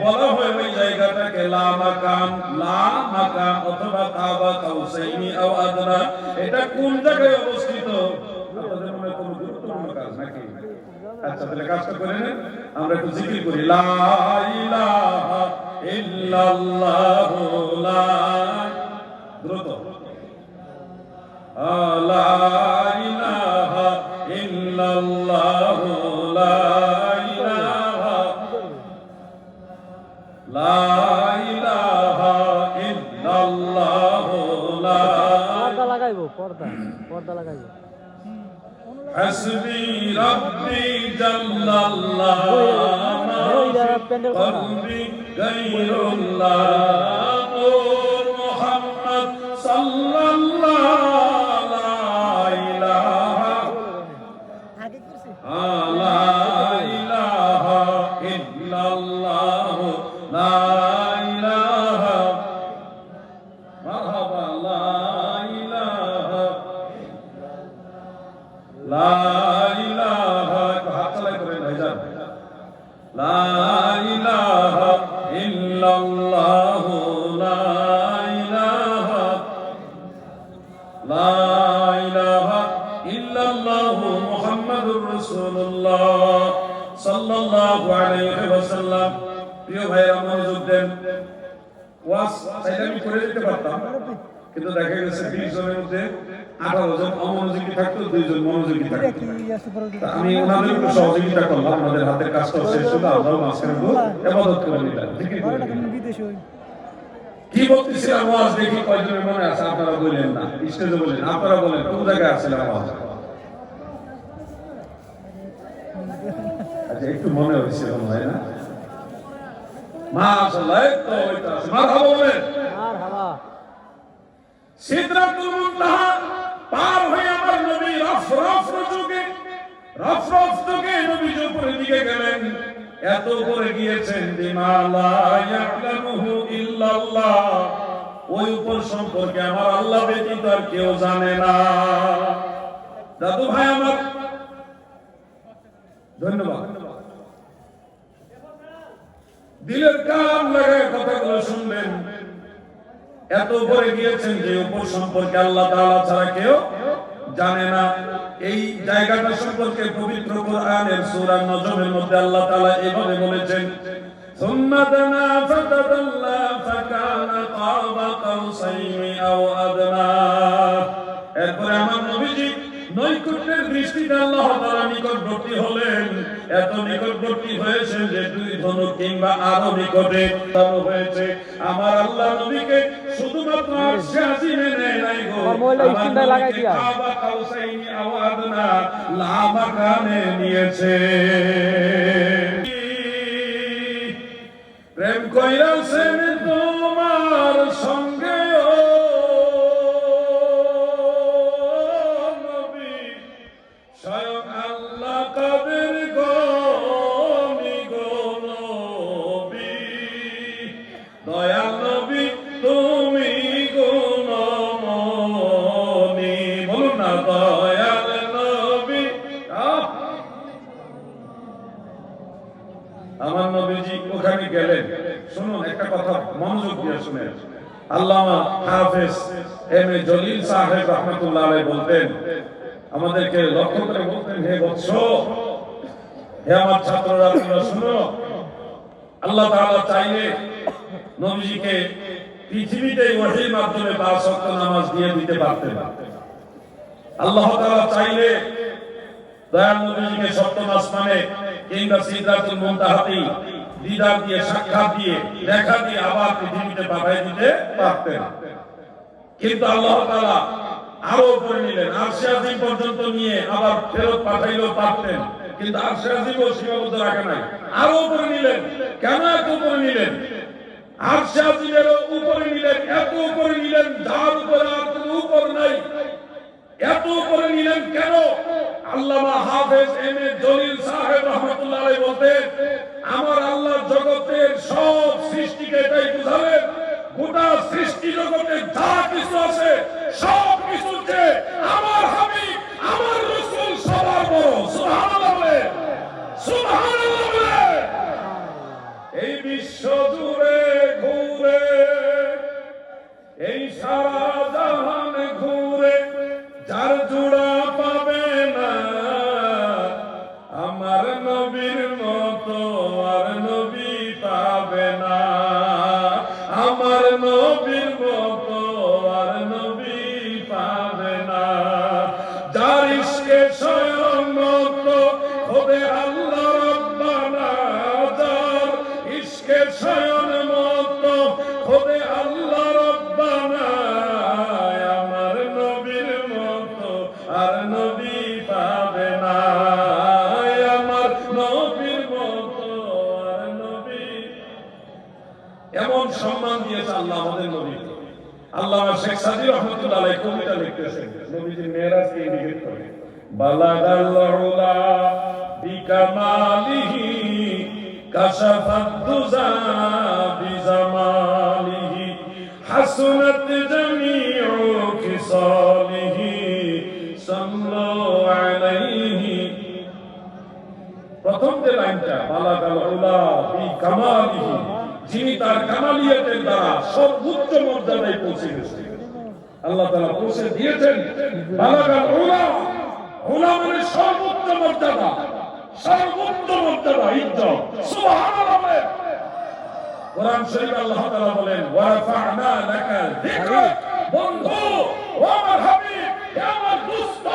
বলা হয় ওই জায়গাটাকে লা মাকান অথবা কাবা কাউসাইনি আও আদনা। এটা কোন জায়গায় অবস্থিত আপনাদের মনে কোনো গুরুত্বপূর্ণ কাজ নাকি? আচ্ছা তাহলে কাজটা করে নেন, আমরা একটু জিকির করি লা ইলাহা ইল্লাল্লাহ লা দ্রুত লা ইলাহা ইল্লাল্লাহ লা ইলাহা ইল্লাল্লাহ লা পর্দা লাগাইবো পর্দা লাগাইবো। হাসবি রাব্বি জাল্লাল্লাহ কলবি গায়রুল্লাহ নূর মুহাম্মদ সাল্লাল্লাহু লা ইলাহা ইল্লাল্লাহ লা ইলাহা মারহাবা লা ইলাহা লা ইলাহা হাত চালাই করে ভাইজান লা ইলাহা ইল্লাল্লাহ লা ইলাহা ইল্লাল্লাহ মুহাম্মাদুর রাসূলুল্লাহ সাল্লাল্লাহু আলাইহি ওয়াসাল্লাম। প্রিয় ভাইরা মনোযোগ দেন, ওয়াজ চাইলে আমি করে দিতে পারতাম, কিন্তু দেখা গেছে 20 জনের মধ্যে 18 জন অমনোযোগী থাকতো, 2 জন মনোযোগী থাকতো। আমি ওনাদের একটু সহযোগিতা করলাম, আমাদের হাতের কাজটা শেষ হলো, আমরাও মাঝখানে ইবাদত করে নিলাম, জিকির করে নিলাম। কি বলতেছিলাম ওয়াজ দেখি কয়জনের মনে আছে? আপনারা বলেন না, স্টেজে বলেন, আপনারা বলেন কোন জায়গায় আছিলাম ওয়াজ? আচ্ছা একটু মনে হচ্ছে ভাই না? মাশাআল্লাহ, তো ওইটা আছে। মারহাবা বলেন, মারহাবা। সিদরাতুল মুনতাহা পার হয়ে আমার নবী রফরফ যুগে নবী উপরের দিকে গেলেন। এত উপরে গিয়েছেন বিমা লা ইয়ালামুহু ইল্লাল্লাহ, ওই উপর সম্পর্কে আমার আল্লাহ ব্যতীত আর কেউ জানে না। দাদু ভাই আমার ধন্যবাদ, দিলের কান লাগায় কথাগুলো শুনবেন। এত উপরে গিয়েছেন যে উপর সম্পর্কে আল্লাহ তাআলা ছাড়া কেউ জানে না। এই জায়গাটা সম্পর্কে পবিত্র কোরআনের সূরা নজমের মধ্যে আল্লাহ তাআলা এভাবে বলেছেন, সুম্মা দানা ফাতাদাল্লা ফাকানা কাবা কাউসাইনি আও আদনা। এরপরে আমার নবীজি নৈকট্যের দৃষ্টিতে আল্লাহ তাআলা নিকটবর্তী হলেন। এত নিকটবর্তী হয়েছে যে 2 ধনুক কিংবা আরো নিকটে হয়েছে। আমার আল্লাহ নবীকে শুধুমাত্র আরশে আজিমে নেয় নাই গো, আমার নবীকে কাবা কাউসাইনি আও আদনা লা মাকানে নিয়েছে। প্রেম কইরাছেন তোমার সঙ্গে স্বয়ং আল্লাহ কাদের গনি গো নবী, দয়াল নবী তুমি গুণমণি। বলুন না দয়াল নবী। আমার নবীজি ওখানে গেলেন। শুনুন একটা কথা মনোযোগ দিয়ে শুনেন। আল্লামা হাফেজ এম এ জলিল সাহেব রাহমাতুল্লাহ আলাইহি বলতেন, আমাদেরকে লক্ষ্য করে বলতেন, হে বৎস, হে আমার ছাত্ররা, তোমরা শুনো, আল্লাহ তাআলা চাইলে নবীজিকে পৃথিবীতে ওহীর মাধ্যমে 5 ওয়াক্ত নামাজ দিয়ে দিতে পারতেন। আল্লাহ তাআলা চাইলে দয়াল নবীজিকে সপ্তম আসমানে কিংবা সিদরাতুল মুনতাহাতে দিদার দিয়ে, সাক্ষাৎ দিয়ে, দেখা দিয়ে আবার পৃথিবীতে পাঠিয়ে দিতে পারতেন। কিন্তু আল্লাহ তাআলা আরো উপরে নিলেন, আরশে আজিম পর্যন্ত নিয়ে আবার ফেরত পাঠাইলেও পারতেন, কিন্তু আরশে আজিমও সীমাবদ্ধ রাখে নাই, আরো উপরে নিলেন। কেন এত উপরে নিলেন? আরশে আজিমের উপরে নিলেন, এত উপরে নিলেন যার উপরে আর কোনো উপর নাই। এত উপরে নিলেন কেন? আল্লামা হাফেজ এম এ জলিল সাহেব রাহমাতুল্লাহ আলাইহি বলতেন, আমার আল্লাহ জগতের সব সৃষ্টিকে এটাই বুঝালেন, গোটা সৃষ্টি জগতে যা কিছু আছে সব কিছুতে আমার হাবিব, আমার রাসূল সবার বড়। সুবহানাল্লাহ বলে, সুবহানাল্লাহ বলে। এই বিশ্ব জুড়ে ঘুরে, এই সারা জাহান ঘুরে, যার জোড়া পাবে না আমার নবীর মতো আর নবী পাবে না, আমার নবীর মতো আর নবী পাবে না। যার ইশকে স্বয়ং মতো হবে আল্লাহ রাব্বানা, যার ইশকে স্বয়ং মতো হবে আল্লাহ রাব্বানা, আমার নবীর মতো আর নবী পাবে না, আমার নবীর মতো আর নবী। এমন সম্মান দিয়েছে আল্লাহ আমাদের নবীকে। আল্লামা শেখ সাদী রাহমাতুল্লাহ আলাইহি কবিতা লিখতেছেন, নবীজির মেরাজকে ইঙ্গিত করে, বালাগাল উলা বিকামালিহি কাশাফাত দুজা বিজামালিহি হাসনাত জামিউ খিসালিহি সাল্লু আলাইহি। প্রথম যে লাইনটা, বালাগাল উলা বিকামালিহি, যিনি তার কামালিয়াতের দ্বারা সর্বোচ্চ মর্যাদায় পৌঁছে গেছেন, আল্লাহ তাআলা পৌঁছে দিয়েছেন। বালাগাল উলা, উলা মানে সর্বোচ্চ মর্যাদা, সর্বোচ্চ মর্যাদা, ইজ্জত। সুবহানাল্লাহ। কোরআন শরীফে আল্লাহ তাআলা বলেন, ওয়া রাফা'না লাকা যিকরাক, বন্ধু ও আমার হাবিব, হে আমার দোস্ত,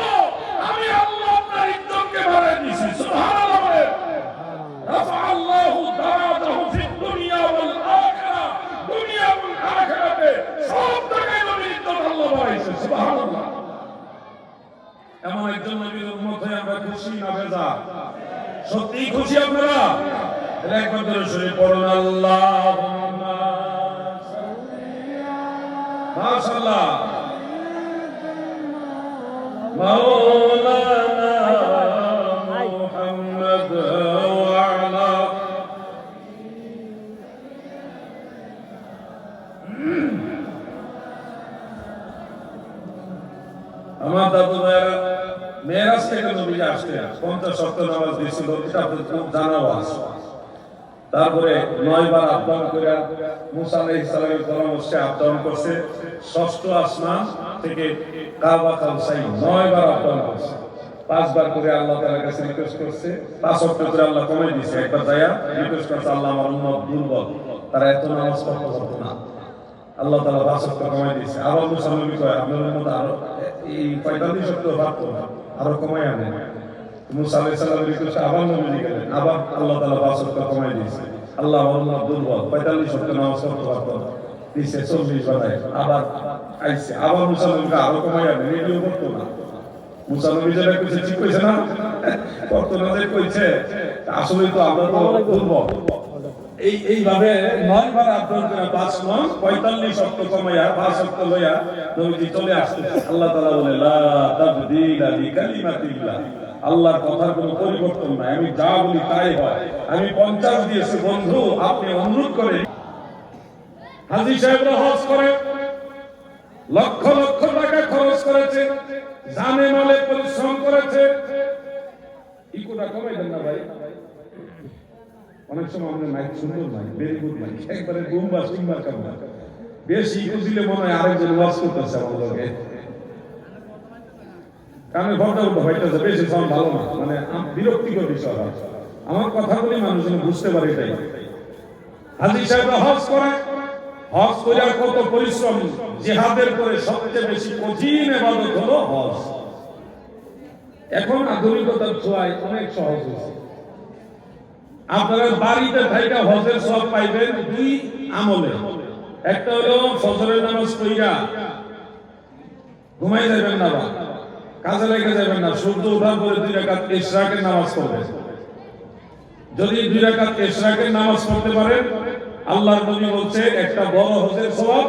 আমি আল্লাহ আপনার ইজ্জতকে বাড়ায় দিয়েছি। সুবহানাল্লাহ। রাফা'আল্লাহু দারাজাহু ফিদ দুনিয়া ওয়াল আখিরাহ, দুনিয়া এবং আখিরাতে সব জায়গায় নবীর ইজ্জত আল্লাহ বাড়াইছে। সুবহানাল্লাহ। এমন একজন নবীর উম্মত হয়ে আমরা খুশি না বেজার? সত্যি খুশি আপনারা? একবার ধরে শুনে পড়ুন, আল্লাহুম্মা মাশাআল্লাহ মাওলানা মুহাম্মদ ওয়া আলা। আমার দাদু ভাইয়েরা মেরাজ থেকে নবী আসতে 50 ওয়াক্ত নামাজ দিয়েছিল, এটা আপনাদের খুব জানা আছে। তারপরে 9 বার আহ্বান করে মুসা আলাইহিস সালামের পরামর্শে আহ্বান করছে, ষষ্ঠ আসমান থেকে কাবা কাউসাই 9 বার আহ্বান করছে। 5 বার করে আল্লাহ তাআলার কাছে রিকোয়েস্ট করছে, 5 ওয়াক্ত করে আল্লাহ কমাই দিয়েছে। একবার যায়া রিকোয়েস্ট করছে, আল্লাহ আমার উম্মত দুর্বল, তারা এত নামাজ পড়তে পারতো না, আল্লাহ তাআলা 5 ওয়াক্ত কমাই দিয়েছে। আবার মুসা নবী কয়, আপনার উম্মত আরো এই 45 ওয়াক্ত পারতো না, আরো কমাই আনে। মুসা আলাইহিস সালামের রিকোয়েস্টে আবার নবী গেলেন, আবার আল্লাহ তাআলা 5 ওয়াক্ত কমাই দিয়েছে। আল্লাহ আল্লাহ দুর্বল, 45 ওয়াক্ত নামাজ পড়তে পারতো না, দিয়েছে 40 বানায়। আবার আইছে, আবার মুসা নবীকে আরো কমাই আনে, রেডিও করতো না। মুসা নবী যেটা কইছে ঠিক কইছে না? করতো না যে কইছে, আসলে তো আমরা তো দুর্বল। এইভাবে 9 বার আহ্বান করে 5 নয় 45 ওয়াক্ত কমাইয়া 5 ওয়াক্ত লইয়া নবীজি চলে আসতেন। আল্লাহ তাআলা বলে, লা তাবদীলা লিকালিমাতিল্লাহ, আল্লাহর কথার কোনো পরিবর্তন নাই, আমি যা বলি তাই হয়। আমি 50 দিয়েছি বন্ধু, আপনি অনুরোধ করেন। হাজী সাহেবরা হজ করে লক্ষ লক্ষ টাকা খরচ করেছে, জানে মালে পরিশ্রম করেছে। ইকোটা কমাই দেন না ভাই, অনেক সময় আমাদের মাইক সুন্দর নাই, ভেরি গুড মাইক, একবারে বুমবা সিংবার কামনা। বেশি ইকো দিলে মনে হয় আরেকজন ওয়াজ করতেছে আমাদেরকে, কানে ভরটা উঠে হইতেছে, বেশি সাউন্ড ভালো না, মানে বিরক্তিকর বিষয়। আমার কথাগুলি মানুষজন বুঝতে পারে এটাই। হাজী সাহেবরা হজ করে, হজ করে কত পরিশ্রম, জিহাদের পরে সবচেয়ে বেশি কঠিন ইবাদত হলো হজ। এখন আধুনিকতার ছোঁয়ায় অনেক সহজ হয়েছে। আপনারা বাড়িতে থাইকা হজের সব পাইবেন 2 আমলে। একটা হলো ফজরের নামাজ পড়িয়া ঘুমাই যাবেন না, বা কাজে লেগে যাবেন না। সূর্য ওঠার পরে 2 রাকাত ইশরাকের নামাজ পড়বেন। যদি 2 রাকাত ইশরাকের নামাজ পড়তে পারেন, আল্লাহর নবী বলছে একটা বড় হজের সওয়াব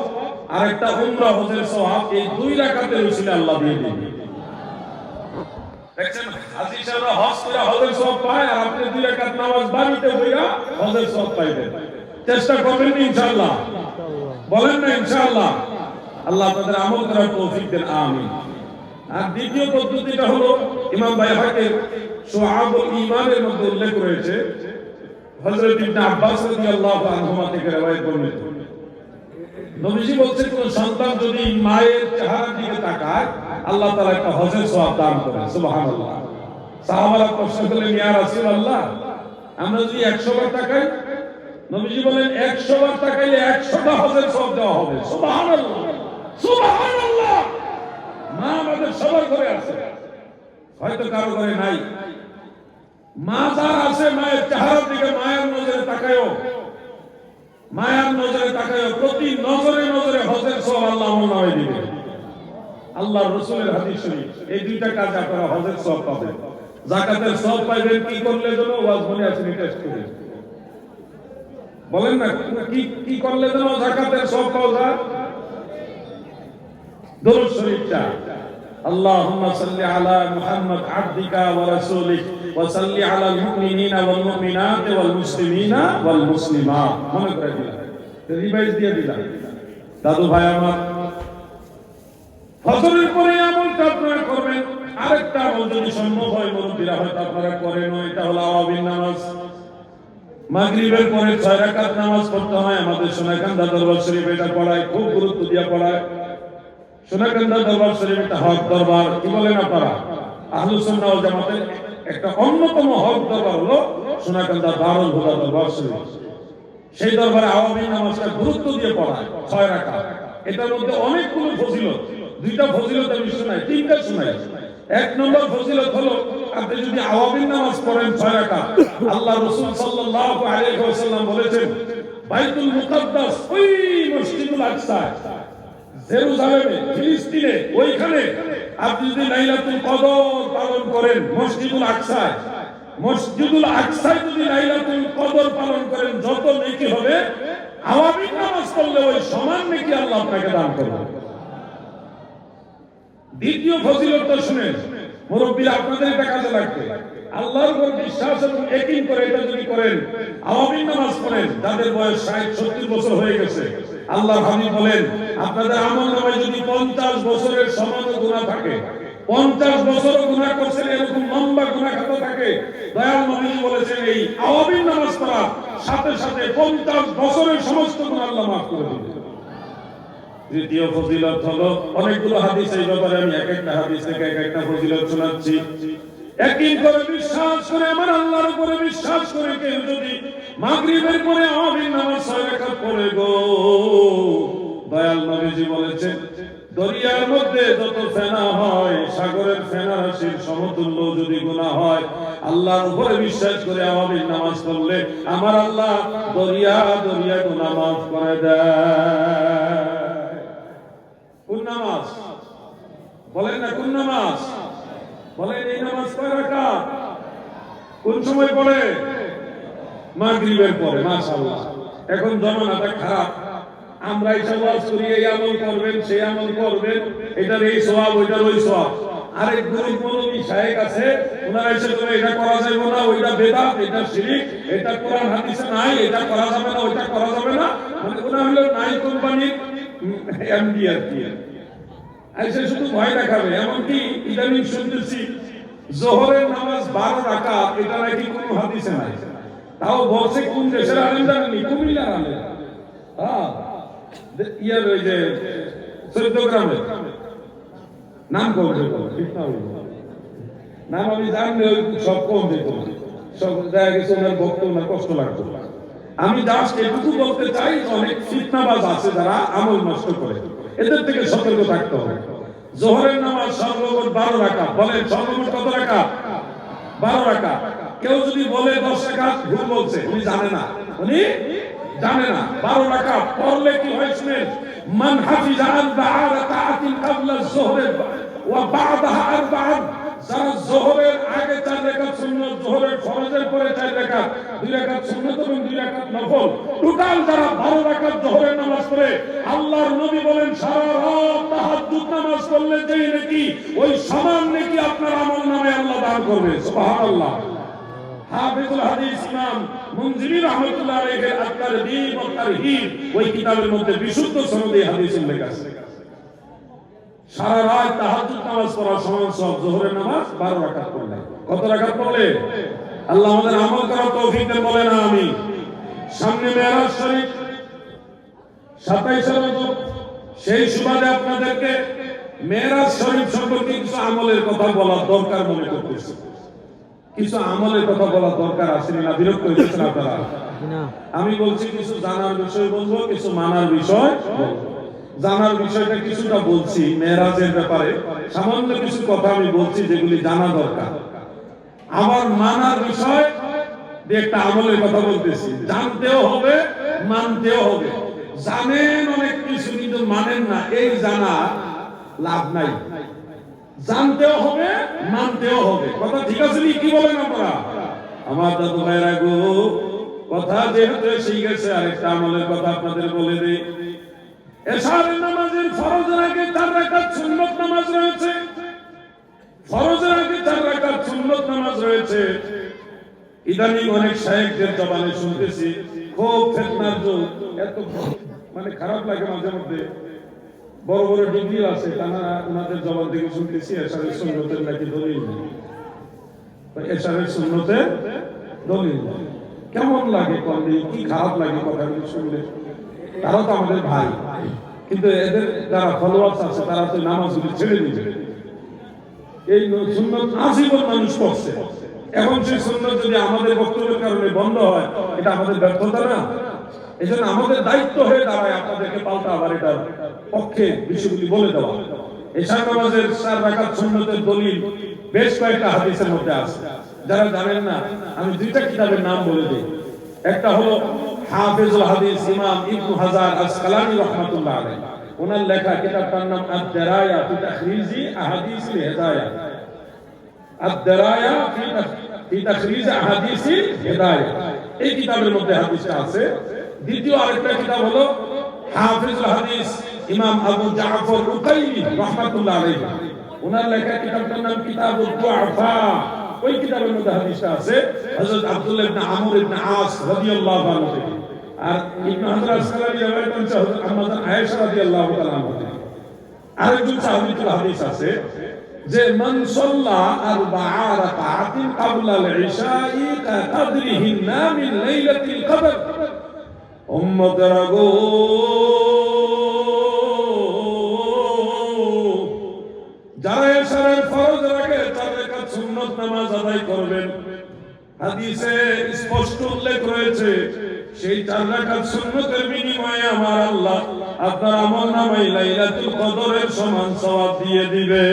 আর একটা উমরা হজের সওয়াব এই 2 রাকাতের উসিলে আল্লাহ দিয়ে দিবেন। দেখছেন হাজী সাহেবরা হজ করে হজের সওয়াব পায়, আর আপনি 2 রাকাত নামাজ বাড়িতে পড়া হজের সওয়াব পাইবেন। চেষ্টা করবেন ইনশাআল্লাহ, বলেন না ইনশাআল্লাহ। আল্লাহ আপনাদের আমল করার তৌফিক দেন, আমিন। আর দ্বিতীয় পদ্ধতিটা হলো ইমাম বাইহাকির শুআবুল ঈমানের মধ্যে উল্লেখ রয়েছে, হযরত ইবনে আব্বাস রাদিয়াল্লাহু আনহুমা থেকে রওয়ায়াত বর্ণিত। নবীজি বলছেন কোন সন্তান যদি মায়ের চেহারার দিকে তাকায়, আল্লাহ তাআলা একটা হজের সওয়াব দান করেন। সুবহানাল্লাহ। সাহাবারা প্রশ্ন করলেন, ইয়া রাসূলুল্লাহ, আমরা যদি 100 বার তাকাই? নবীজি বলেন 100 বার তাকাইলে 100টা হজের সওয়াব দেওয়া হবে। সুবহানাল্লাহ, সুবহানাল্লাহ। মা আমাদের সবার ঘরে আছে, হয়তো কারো ঘরে নাই। মা যার আছে, মায়ের চেহারার দিকে মায়ের নজরে তাকায়ও, মায়ের নজরে তাকায়ও। প্রতি নজরে নজরে হজের সওয়াব আল্লাহ আমল দিবে। আল্লাহর রাসূলের হাদিস শরীফ, এই 2টা কাজ আপনারা হজের সওয়াব পাবেন। যাকাতের সওয়াব পাবেন কি করলে যেন? ওয়াজ মনে আছে টেস্ট করে বলেন না, কি করলে যেন যাকাতের সওয়াব পাওয়া যায়? দরুদ শরীফটা, আল্লাহুম্মা সাল্লি আলা মুহাম্মদ আবদিকা ওয়া রাসূলিক ওয়া সাল্লি আলাল মুমিনিনা ওয়াল মুমিনাতি ওয়াল মুসলিমিনা ওয়াল মুসলিমাত। মনে করে দিলাম, রিভাইজ দিয়ে দিলাম। দাদু ভাই আমার, ফজরের পরে আমলটা আপনারা করবেন। আরেকটা আমল যদি সম্ভব হয়, মুরব্বিরা হয়তো আপনারা করেন, এটা হলো আওয়াবিন নামাজ। মাগরিবের পরে 6 রাকাত নামাজ পড়তে হয়। আমাদের সোনাকান্দা দরবার শরীফ এটা পড়ায়, খুব গুরুত্ব দিয়ে পড়ায়। সোনাকান্দা দরবার শরীফ একটা হক দরবার, কি বলেন আপনারা? আহলুস সুন্নাহ ওয়াল জামাতের একটা অন্যতম হক দরবার হলো সোনাকান্দা দারুল হুদা দরবার শরীফ। সেই দরবারে আওয়াবিন নামাজটা গুরুত্ব দিয়ে পড়ায় 6 রাকাত। এটার মধ্যে অনেকগুলো ফজিলত, 2টা ফজিলত আমি শোনাই, 3টা শোনাই। 1 নম্বর ফজিলত হলো, আপনি যদি আওয়াবিন নামাজ পড়েন 6 রাকাত, আল্লাহ রাসূল সাল্লাল্লাহু আলাইহি ওয়াসাল্লাম বলেছেন, বাইতুল মুকাদ্দাস, ওই মসজিদুল আকসা জেরুজালেমে, ফিলিস্তিনে, ওইখানে আপনি যদি লাইলাতুল কদর পালন করেন, মসজিদুল আকসায় যদি লাইলাতুল কদর পালন করেন, যত নেকি হবে আওয়াবিন নামাজ পড়লে ওই সমান নেকি আল্লাহ আপনাকে দান করবে। দ্বিতীয় ফজিলতটা শুনেন মুরব্বিরা, আপনাদের এটা কাজে লাগবে। আল্লাহর উপর বিশ্বাস এবং ইয়াকিন করে এটা যদি করেন, আওয়াবিন নামাজ পড়েন, যাদের বয়স 60-70 বছর হয়ে গেছে, আল্লাহর হাবিব বলেন, আপনাদের আমলনামায় যদি 50 বছরের সমান গুনাহ থাকে, 50 বছরও গুনাহ করছেন, এরকম লম্বা গুনাহ খাতা থাকে, দয়াল নবী বলেছেন এই আওয়াবিন নামাজ পড়ার সাথে সাথে 50 বছরের সমস্ত গুনাহ আল্লাহ মাফ করে দিবেন। তৃতীয় ফজিলত হলো, অনেকগুলো হাদিস এই ব্যাপারে, আমি এক একটা হাদিস থেকে এক একটা ফজিলত শোনাচ্ছি। ইয়াকিন করে বিশ্বাস করে, আমার আল্লাহর উপরে বিশ্বাস করে কেউ যদি মাগরিবের পরে আওয়াবিন নামাজ 6 রাকাত পড়ে গো, দয়াল নবীজি বলেছেন, দরিয়ার মধ্যে যত ফেনা হয়, সাগরের ফেনা রাশির সমতুল্য যদি গুনাহ হয়, আল্লাহর উপরে বিশ্বাস করে আওয়াবিন নামাজ পড়লে আমার আল্লাহ দরিয়া দরিয়া গুনাহ মাফ করে দেয়। কোন নামাজ বলেন না? কোন নামাজ বলেন? এই নামাজ 6 রাকাত কোন সময় পড়ে? মাগরিবের পরে। মাশাআল্লাহ, এখন জামানাটা খারাপ, আমরা এইসব ওয়াজ করি, এই আমল করবেন, সেই আমল করবেন, এটার এই সওয়াব, ওইটার ওই সওয়াব। আরেক গরিব মুরব্বি শায়েখ আছে, ওনারা এসে বলে এটা করা যাবে না, ওইটা বেদাত, এটা শিরক, এটা কোরআন হাদিসে নাই, এটা করা যাবে না, ওইটা করা যাবে না। মানে ওনা হলো নাই কোম্পানির এমডি আর কি, আইসে শুধু ভয় দেখাবে। এমনকি ইদানিং শুনতেছি জোহরের নামাজ 12 রাকাত, এটা নাকি কোনো হাদিসে নাই। তাও বলছে কোন দেশের আলেম জানেননি? কুমিল্লার আলেম। হ্যাঁ, ইয়ার ওই যে 14 গ্রামের নাম করবে, ঠিক না? নাম আমি জানলে সব কম দিত, সব দেখা গেছে ওনার বক্তব্য ওনার কষ্ট লাগতো। আমি জাস্ট এটুকু বলতে চাই, অনেক ফিতনাবাজ আছে যারা আমল নষ্ট করে, এদের থেকে সতর্ক থাকতে হবে। জোহরের নামাজ সর্বমোট 12 রাকাত। বলেন সর্বমোট কত রাকাত? 12 রাকাত। কেউ যদি বলে 10 রাকাত, ভুল বলছে, উনি জানে না, উনি জানে না। 12 রাকাত পড়লে কি হয় শুনেন, মান হাফিজা আরবা'a রাকাতিন ক্বাবলা যুহরি ওয়া বা'দাহা আরবা'ান, যারা যোহরের আগে 4 রাকাত সুন্নাত, যোহরের ফরজের পরে 4 রাকাত, 2 রাকাত সুন্নাত এবং 2 রাকাত নফল, টোটাল যারা 12 রাকাত যোহরের নামাজ পড়ে, আল্লাহর নবী বলেন সারা রাত তাহাজ্জুদ নামাজ পড়লে যেই নেকি, ওই সমান নেকি আপনার আমলনামায় আল্লাহ দান করবে। সুবহানাল্লাহ। হাফিজুল হাদিস ইমাম মুনজিরি রাহমাতুল্লাহ আলাইহির আত-তারগীব ওয়া তারহিব, ওই কিতাবের মধ্যে বিশুদ্ধ সনদে হাদিস উল্লেখ আছে। সারা রাত তাহাজ্জুদ নামাজ পড়া সমান সব যোহরের নামাজ 12 রাকাত পড়লে। কত রাকাত পড়লে? আল্লাহ আমাদের আমল করার তৌফিক দেন, বলেন আমিন। সামনে মেরাজ শরীফ 27 রজব, সেই সুবাদে আপনাদেরকে মেরাজ শরীফ সম্পর্কে কিছু আমলের কথা বলা দরকার মনে করতেছি। কিছু আমলের কথা বলা দরকার আছে না? বিরক্ত হয়েছেন আপনারা? আমি বলছি কিছু জানার বিষয় বলবো, কিছু মানার বিষয় বলবো। জানার বিষয়টা কিছুটা বলছি, মেরাজের ব্যাপারে সামান্য কিছু কথা আমি বলছি যেগুলি জানা দরকার। আমার মানার বিষয় দিয়ে একটা আমলের কথা বলতেছি। জানতেও হবে, মানতেও হবে। জানেন অনেক কিছু কিন্তু মানেন না, এই জানা লাভ নাই। জানতেও হবে, মানতেও হবে। কথা ঠিক আছে কি বলেন আপনারা? আমার দাদু ভাইরা গো, কথা যেহেতু এসে গেছে, আরেকটা আমলের কথা আপনাদের বলে দিই। এশারের নামাজের ফরজের আগে 4 রাকাত সুন্নাত নামাজ রয়েছে। ফরজের আগে 4 রাকাত সুন্নাত নামাজ রয়েছে। ইদানিং অনেক শায়েখদের জবানে শুনতেছি, খুব ফিতনার যুগ, এত মানে খারাপ লাগে মাঝে মধ্যে। বড় বড় ডিগ্রি আছে, তারা ওনাদের জবান থেকে শুনতেছি এশারের সুন্নতের নাকি দলিল নেই। এশারের সুন্নতের দলিল নেই। কেমন লাগে কোনদিন, কি খারাপ লাগে কথাগুলো শুনলে। তারা তো আমাদের ভাই, কিন্তু এদের যারা ফলোয়ার্স আছে তারা তো নামাজগুলি ছেড়ে দিবে। এই সুন্নত আজীবন মানুষ করছে, এখন সেই সুন্নত যদি আমাদের বক্তব্যের কারণে বন্ধ হয়, এটা আমাদের ব্যর্থতা না? এই জন্য আমাদের দায়িত্ব হয়ে দাঁড়ায় আপনাদেরকে পাল্টা আবার এটার পক্ষে বিষয়গুলি বলে দেওয়া। এশার নামাজের 4 রাকাত সুন্নতের দলিল বেশ কয়েকটা হাদিসের মধ্যে আছে। যারা জানেন না, আমি 2টা কিতাবের নাম বলে দিই। একটা হলো হাফিজুল হাদিস ইমাম ইবনে হাজার আসকালানী রাহমাতুল্লাহ আলাইহি, ওনার লেখা কিতাবটার নাম আদ-দারায়া ফি তাখরিজি আহাদিসিল হিদায়াহ। আদ-দারায়া ফি তাখরিজি আহাদিসিল হিদায়াহ, এই কিতাবের মধ্যে হাদিসটা আছে। দ্বিতীয় আরেকটা কিতাব হলো হাফিজুল হাদিস ইমাম আবু জাফর উকাইলি রাহমাতুল্লাহ আলাইহি, ওনার লেখা কিতাবটার নাম কিতাবুদ দুআফা। ওই কিতাবের মধ্যে হাদিসটা আছে হযরত আব্দুল্লাহ ইবনে আমর ইবনে আস রাদিয়াল্লাহু আনহু থেকে। আর ইবনে হাজার আসকালানী riwayat করেছে হযরত আম্মা আয়েশা রাদিয়াল্লাহু তাআলা আনহা। আরেকজন সাহাবীর হাদিস আছে যে মান সাল্লা আরবা'a রাকাতিন ক্বাবলা আল-ইশাই কাকদরিহিন্না মিন লাইলাতিল কদর। উম্মতেরা গো, যারা এশারের ফরজের আগে 4 রাকাত সুন্নাত নামাজ আদায় করবেন, হাদিসে স্পষ্ট উল্লেখ রয়েছে সেই 4 রাকাত সুন্নতের বিনিময়ে আমার আল্লাহ আপনার আমলনামায় লাইলাতুল কদরের সমান সওয়াব দিয়ে দিবে।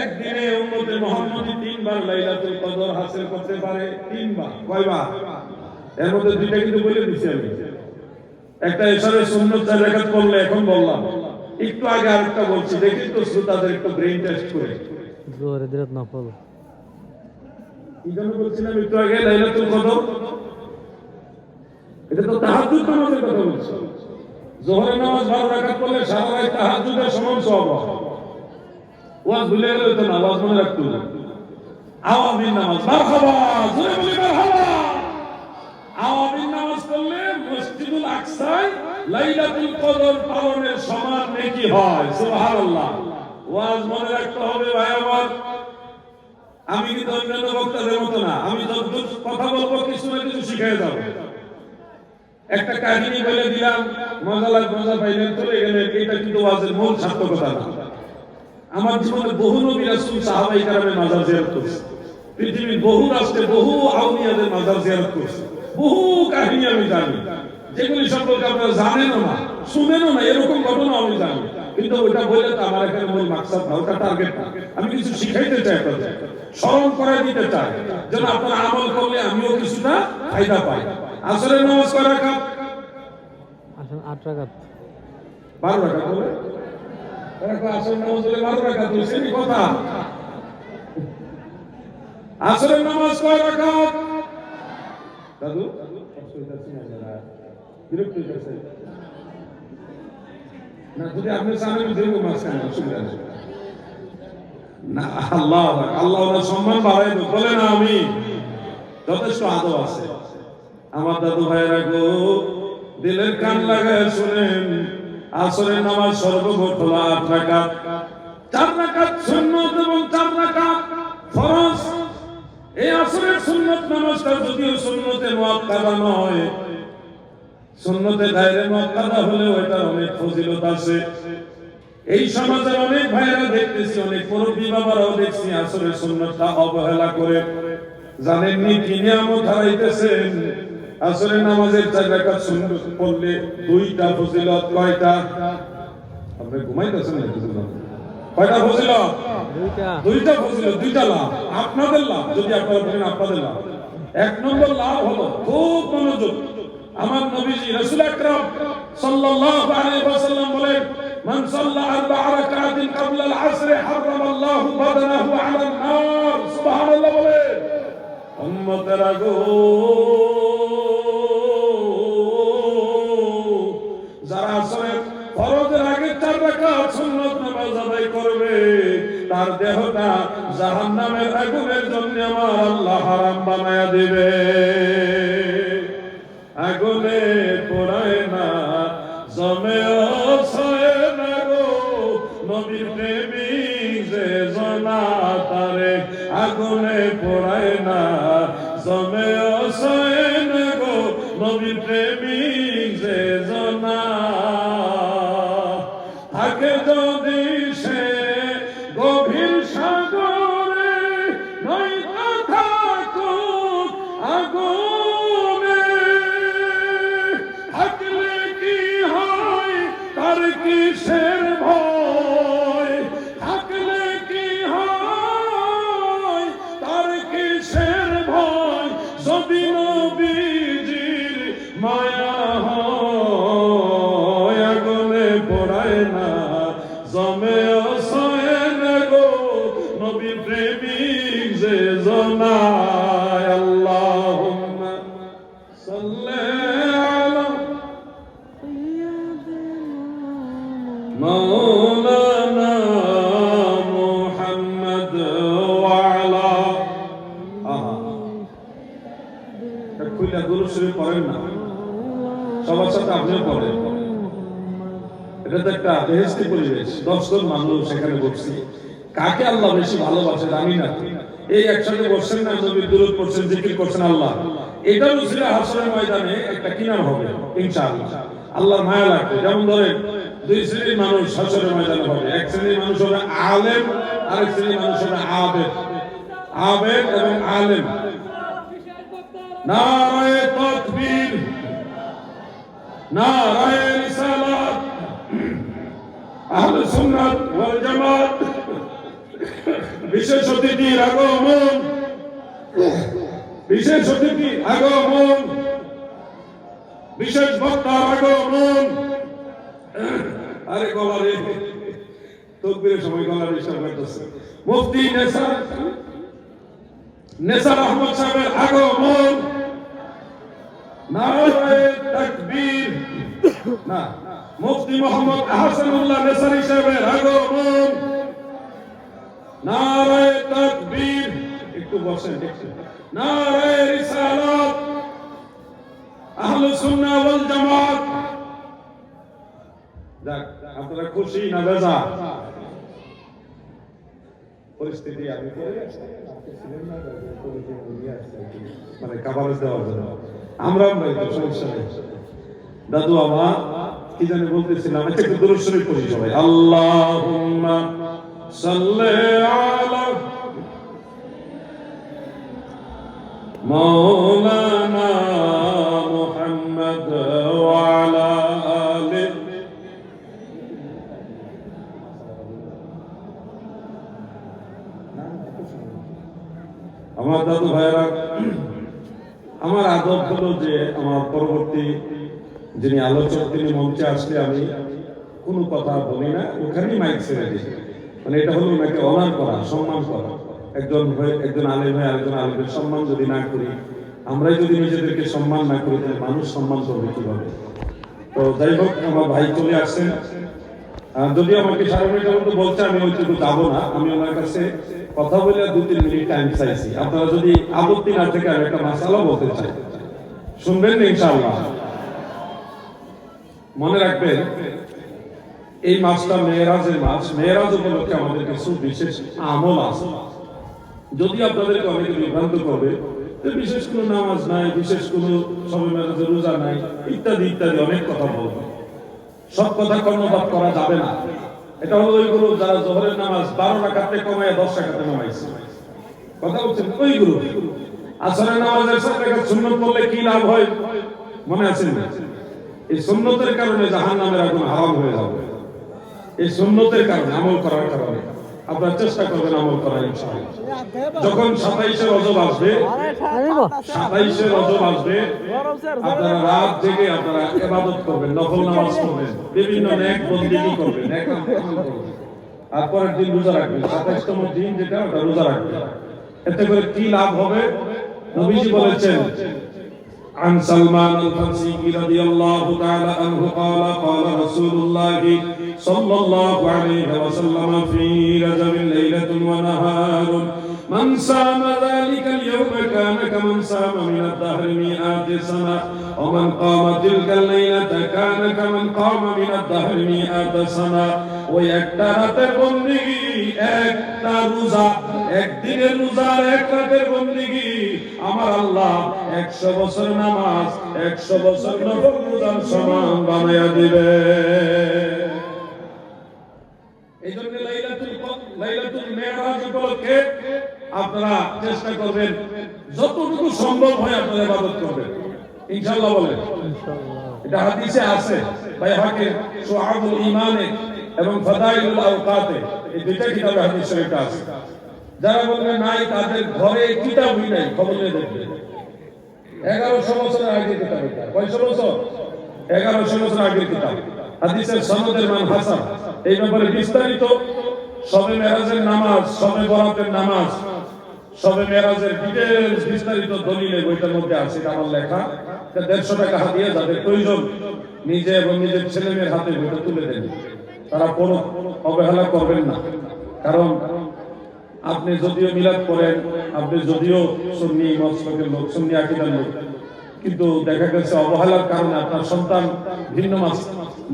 একদিনে উম্মতে মুহাম্মদী 3 বার লাইলাতুল কদর হাসিল করতে পারে। 3 বার। কয়বার? এর মধ্যে 2টা কিন্তু বলে দিছি আমি। একটা এশারের সুন্নত 4 রাকাত পড়লে, এখন বললাম। একটু আগে আরেকটা বলছি, দেখি তো শ্রোতাদের একটু ব্রেইন টেস্ট করে। যোহরের দিরাত নফল, কি জন্য বলছিলাম একটু আগে লাইলাতুল কদর? এটা তো তাহাজ্জুদ নামাজের কথা বলছি। যোহরের নামাজ 12 রাকাত পড়লে সারা রাত তাহাজ্জুদের সমান সওয়াব হয়। ওয়াজ ভুলে গেলে তো না, ওয়াজ মনে রাখতে হবে। আওয়ামিন নামাজ, মারহাবা, জোরে বলি মারহাবা। আওয়ামিন নামাজ পড়লে মসজিদুল আকসায় লাইলাতুল কদর পালনের সমান নেকি হয়। সুবহানাল্লাহ। ওয়াজ মনে রাখতে হবে ভাই আমার। আমি কিন্তু অন্যান্য বক্তাদের মতো না, আমি যত কথা বলবো কিছু না কিছু শিখিয়ে যাব। একটা কাহিনী বলে দিলাম, মজা পাইলেন, চলে গেলেন, এটা কিন্তু ওয়াজের মূল সার্থকতা না। আমার জীবনে বহু নবী রাসূল সাহাবায়ে কেরামের মাজার জিয়ারত করেছি। পৃথিবীর বহু রাষ্ট্রে বহু আউলিয়াদের মাজার জিয়ারত করেছি। বহু কাহিনী আমি জানি, যেগুলি সম্পর্কে আপনারা জানেনও না, শুনেনও না, এরকম ঘটনা আমি জানি। কিন্তু ওটা বললে তো আমার এখানে মূল মাকসাদ না, ওটা টার্গেট না। আমি কিছু শিখাইতে চাই, আপনাদের স্মরণ করে দিতে চাই, যেন আপনারা আমল করলে আমিও কিছুটা ফায়দা পাই। আসরের নামাজ কয় রাকাত? আসেন 8 রাকাত। 12 রাকাত হবে। আসরের নামাজ হলে 12 রাকাত হইছে কি কথা? আসরের নামাজ কয় রাকাত? দাদু বিরক্ত হইতেছে না, যদি আপনি চান আমি দেবো মাঝখানে, অসুবিধা নেই। না আল্লাহ আল্লাহ ওনার সম্মান বাড়াই দেব, বলে না আমি যথেষ্ট আদব আছে। আমার দাদু ভাইয়েরা গো, দিলের কান লাগায় শুনেন, আসরের নামাজ সর্বমোট হলো 8 রাকাত। 4 রাকাত সুন্নত এবং 4 রাকাত ফরজ। এই আসরের সুন্নত নামাজটা যদিও সুন্নতে মুআক্কাদা নয়, সুন্নতে গায়রে মুআক্কাদা হলেও এটার অনেক ফজিলত আছে। এই সমাজের অনেক ভাইয়েরা দেখতেছি, অনেক মুরব্বী বাবারাও দেখছি আসরের সুন্নতটা অবহেলা করে। জানেননি কি নিয়ামত হারাইতেছেন? আসরের নামাজের 4 রাকাত সুন্নত পড়লে 2টা ফজিলত। কয়টা? আপনি ঘুমাইতেছেন নাকি? কয়টা ফজিলত? 2টা ফজিলত, 2টা লাভ। আপনাদের লাভ, যদি আপনারা বলেন আপনাদের লাভ। 1 নম্বর লাভ হলো, খুব মনোযোগ, আমার নবীজি রাসূল আকরাম সাল্লাল্লাহু আলাইহি ওয়াসাল্লাম বলেন, মান সাল্লা 4 রাকাতিন ক্বাবলা আল-আসর হারামাল্লাহু বাদানাহু আলান নার। সুবহানাল্লাহ বলেন। উম্মতেরা গো, যারা আসরের ফরজের আগে 4 রাকাত সুন্নত নামাজ আদায় করবে, তার দেহটা জাহান্নামের আগুনের জন্য আমার আল্লাহ হারাম বানায়া দিবে। আগুনে পোড়ায় না, জমে অসয় না গো, নবীর প্রেমিক যে জনা তারে। আগুনে পোড়ায় না, জমে অসয় না গো, নবীর প্রেমিক যে জনা। থাকে যদি সে গভীর সাগরে, নয়তো থাকুক আগুনে। থাকলে কি হয় তার কিসের ভয়? থাকলে কি হয় তার কিসের ভয়? যদি নবীজির মায়া হয়, আগুনে পোড়ায় না, জমে অসয় না গো, নবী প্রেমিক যে জনায়। আল্লাহুম্মা সাল্লি আলা মাওলানা মুহাম্মদ ওয়া আলা। খুলে দুরূদ শরীফ পড়েন না, সবার সাথে আপনিও পড়েন। এটা তো একটা বেহেশতি পরিবেশ, 10 জন মানুষ সেখানে বসছি। কাকে আল্লাহ বেশি ভালোবাসেন? আমি না, এই একসাথে বসছেন না, নবীর দুরূদ পড়ছেন, জিকির করছেন আল্লাহ। এটার উসিলা হাসরের ময়দানে একটা কি নাম হবে ইনশাআল্লাহ, আল্লাহর মায়া লাগবে। যেমন ধরেন 2 শ্রেণীর মানুষ হাসরের ময়দানে হবে। এক শ্রেণীর মানুষ হবে আলেম, আরেক শ্রেণীর মানুষ হবে আবেদ। আবেদ এবং আলেম। নারায়ে তাকবীর, নারায়ে রিসালাত, আহলে সুন্নাত ওয়াল জামাত। বিশেষ অতিথির আগমন, বিশেষ অতিথির আগমন, বিশেষ বক্তার আগমন। আরে গলারে তাকবীরের সময় গলার ইশারা করতেছে। মুফতি নেসার আহমদ সাহেবের আগমন। নারায়ে তাকবীর। না, মুফতি মোহাম্মদ আহসানুল্লাহ নেসারী সাহেবের আগমন। নারায়ে তাকবীর। একটু বসেন, নারায়ে রিসালাত, আহলে সুন্নাহ ওয়াল জামাত। যাক, আপনারা খুশি না বেজার? পরিস্থিতি আমি মানে কাভারেজ দেওয়ার জন্য আমরা সমস্যা নেই। দাদু আমার কি জানি বলতেছিলাম, একটু দুরূদ শরীফ পড়ি সবাই। আল্লাহুম্মা সাল্লি আলা মাওলানা মুহাম্মদ ওয়া আলা আলি। আমার দাদু ভাইরা, আমার আদব হলো যে আমার পরবর্তী যিনি আলোচক তিনি মঞ্চে আসলে আমি কোনো কথা বলি না, ওখানেই মাইক ছেড়ে দিই। মানে এটা হলো ওনাকে অনার করা, সম্মান করা। একজন আলেম হয়ে আরেকজন আলেমের সম্মান যদি না করি, আমরাই যদি নিজেদেরকে সম্মান না করি, তাহলে মানুষ সম্মান করবে কিভাবে? তো যাই হোক, আমার ভাই চলে আসছেন। যদি আমাকে 7:30 পর্যন্ত বলছে, আমি ওইটুকু যাবো না। আমি ওনার কাছে কথা বলে 2-3 মিনিট টাইম চাইছি। আপনারা যদি আপত্তি না থেকে আমি একটা মাসালা বলতে চাই, শুনবেন ইনশাআল্লাহ। মনে রাখবেন, এই মাসটা মেয়েরাজের মাস। মেয়েরাজ উপলক্ষে আমাদের কিছু বিশেষ আমল আছে। যদি আপনাদেরকে অনেকে বিভ্রান্ত করবে, বিশেষ কোনো নামাজ নাই, বিশেষ কোনো সবে মেরাজের রোজা নাই, ইত্যাদি ইত্যাদি অনেক কথা বলবে। সব কথা কর্ণপাত করা যাবে না। এটা হলো ওইগুলো যারা জোহরের নামাজ 12 রাকাতে কমায় 10 রাকাতে নামাইছে, কথা বলছেন ওইগুলো। আসরের নামাজের 7 রাকাত সুন্নত পড়লে কি লাভ হয় মনে আছে না? এই সুন্নতের কারণে জাহান্নামের আগুন হারাম হয়ে যাবে। এই সুন্নতের কারণে, আমল করার কারণে। আপনারা চেষ্টা করবেন আমল করার ইনশাআল্লাহ। যখন 27 রজব আসবে, 27 রজব আসবে, আপনারা রাত জেগে আপনারা ইবাদত করবেন, নফল নামাজ পড়বেন, বিভিন্ন নেক বন্দেগী করবেন, নেক আমল করবেন। আর পরের দিন রোজা রাখবেন। 27তম দিন যেটা, ওটা রোজা রাখবেন। এতে করে কি লাভ হবে? নবীজি বলেছেন, عن سلمان الفارسي رضي الله تعالى عنه قال قال رسول الله صلى الله عليه وسلم في رجب ليلة ونهار من صام ذلك اليوم كان كمن صام من الدهر 100 سنة ومن قام تلك الليلة كان كمن قام من الدهر 100 سنة। ওই একটা রাতের বন্দেগী, একটা রোজা, একদিনের রোজার এক রাতের বন্দেগী আমার আল্লাহ 100 বছর নামাজ, 100 বছর নফল রোজার সমান বানায়া দিবে। এই জন্য লাইলাতুল মেরাজ উপলক্ষে আপনারা চেষ্টা করবেন যতটুকু সম্ভব হয় আপনারা ইবাদত করবেন ইনশাআল্লাহ। বলেন এটা হাদিসে আছে, বাইহাকি শুআবুল ঈমানে এবং ফাদাইলুল আওকাতে, এই দুইটা কিতাবে হাদিস শরীফ আছে। যারা বলবেন নাই, তাদের ঘরে কিতাবই নাই, খবর নিয়ে দেখবেন। 1100 বছর আগের কিতাব এটা। কয়শো বছর? 1100 বছর আগের কিতাব। হাদিসের সনদের মান হাসান। এই ব্যাপারে বিস্তারিত শবে মেরাজের নামাজ, শবে বরাতের নামাজ, শবে মেরাজের ডিটেইলস বিস্তারিত দলিলে বইটার মধ্যে আছে। এটা আমার লেখা। 150 টাকা হাদিয়া, যাদের প্রয়োজন নিজে এবং নিজের ছেলেমেয়ের হাতে বইটা তুলে দেন। তারা পড়ো, অবহেলা করবেন না। কারণ আপনি যদিও মিলাদ করেন, আপনি যদিও সুন্নি মসলকের লোক, সুন্নি আকীদার লোক, কিন্তু দেখা গেছে অবহেলার কারণে আপনার সন্তান ভিন্ন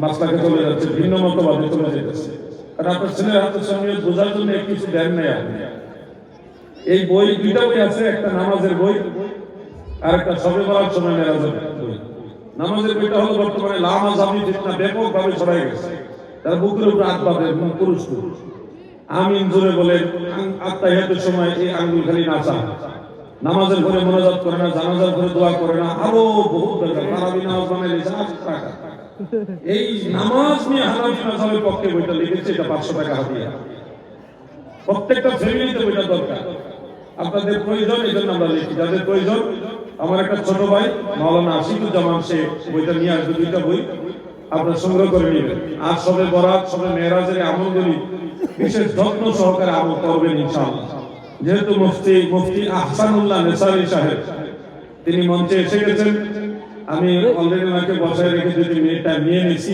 মাসলাকে চলে যাচ্ছে, ভিন্ন মতবাদে চলে যেতেছে। কারণ আপনার ছেলের হাতে সঙ্গীত বোঝার জন্য কিছু দেন নাই আপনি। এই বই, দুইটা বই আছে, একটা নামাজের বই আর একটা শবে বরাত সময় মেরাজের বই। নামাজের বইটা হলো বর্তমানে লামা জামি ফিতনা ব্যাপকভাবে ছড়াই গেছে। তারা বুকের উপর হাত বাঁধে, পুরুষ আমিন জোরে বলে, আত্তাহিয়াতের সময় এই আঙ্গুল খালি নাচা, নামাজের ঘরে মোনাজাত করে না, জানাজার ঘরে দোয়া করে না, আরো বহুত দরকার। তারাবি নামাজ বানাইলে 500 টাকা। এই নামাজ নিয়ে হানাফি মাযহাবের পক্ষে বইটা লিখেছে, এটা 500 টাকা হাদিয়া। প্রত্যেকটা ফ্যামিলিতে বইটা দরকার। আপনাদের প্রয়োজন, এই জন্য আমরা লিখি। যাদের প্রয়োজন, আমার একটা ছোট ভাই মাওলানা আশিকুজ্জামান, সে বইটা নিয়ে আসবে, দুইটা বই আপনারা সংগ্রহ করে নেবেন। আর শবে বরাত, শবে মেরাজের আমলগুলি বিশেষ যত্ন সহকারে আমল করবেন ইনশাআল্লাহ। যেহেতু মুফতি আহসানুল্লাহ নেসারি সাহেব তিনি মঞ্চে এসে গেছেন, আমি অলরেডি ওনাকে বসায় রেখে 2 মিনিট টাইম নিয়ে নিয়েছি।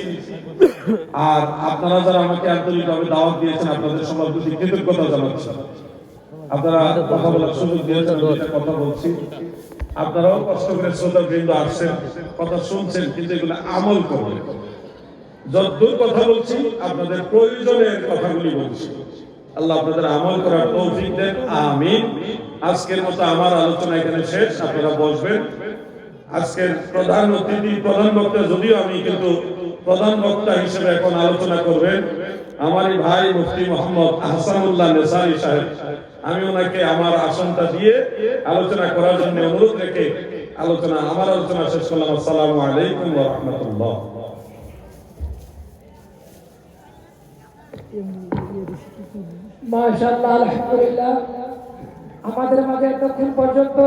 আর আপনারা যারা আমাকে আন্তরিকভাবে দাওয়াত দিয়েছেন, আপনাদের সবার প্রতি কৃতজ্ঞতা জানাচ্ছি। আপনারা কথা বলার সুযোগ দিয়েছেন, কথা বলছি। আপনারাও কষ্ট করে শ্রোতাবৃন্দ আসছেন, কথা শুনছেন, কিন্তু এগুলো আমল করবেন। যতদূর কথা বলছি আপনাদের প্রয়োজনের কথাগুলি বলছি। আল্লাহ আপনাদের আমল করার তৌফিক দেন, আমিন। আজকের মতো আমার আলোচনা এখানে শেষ। আপনারা বসবেন। আজকের প্রধান অতিথি, প্রধান বক্তা, যদিও আমি, কিন্তু প্রধান বক্তা হিসেবে এখন আলোচনা করবেন আমারই ভাই মুফতি মোহাম্মদ আহসানুল্লাহ নেসারি সাহেব। আমি ওনাকে আমার আসনটা দিয়ে আলোচনা করার জন্য অনুরোধ রেখে আমার আলোচনা শেষ করলাম। আসসালামু আলাইকুম ওয়া রাহমাতুল্লাহ। মাশাআল্লাহ, আলহামদুলিল্লাহ। আমাদের মাঝে এতক্ষণ পর্যন্ত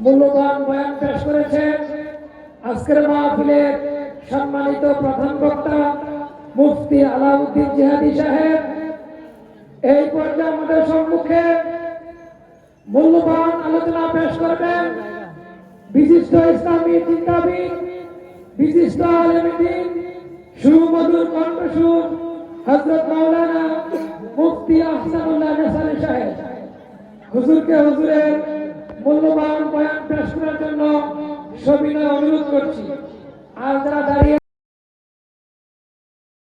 মূল্যবান বয়ান পেশ করেছেন। আজকের মাহফিলের সম্মানিত প্রধান বক্তা মুফতি আলাউদ্দিন জিহাদি সাহেব এই পর্যায়ে আমাদের সম্মুখে মূল্যবান আলোচনা পেশ করবেন বিশিষ্ট ইসলামী চিন্তাবিদ, বিশিষ্ট আলেমে দ্বীন, সুমধুর কণ্ঠসুর হযরত মাওলানা মুফতি আহসানুল্লাহ নেসারী সাহেব। হুজুরকে হুজুরের মূল্যবান বয়ান পেশ করার জন্য সবিনয় অনুরোধ করছি। আর যারা দাঁড়িয়ে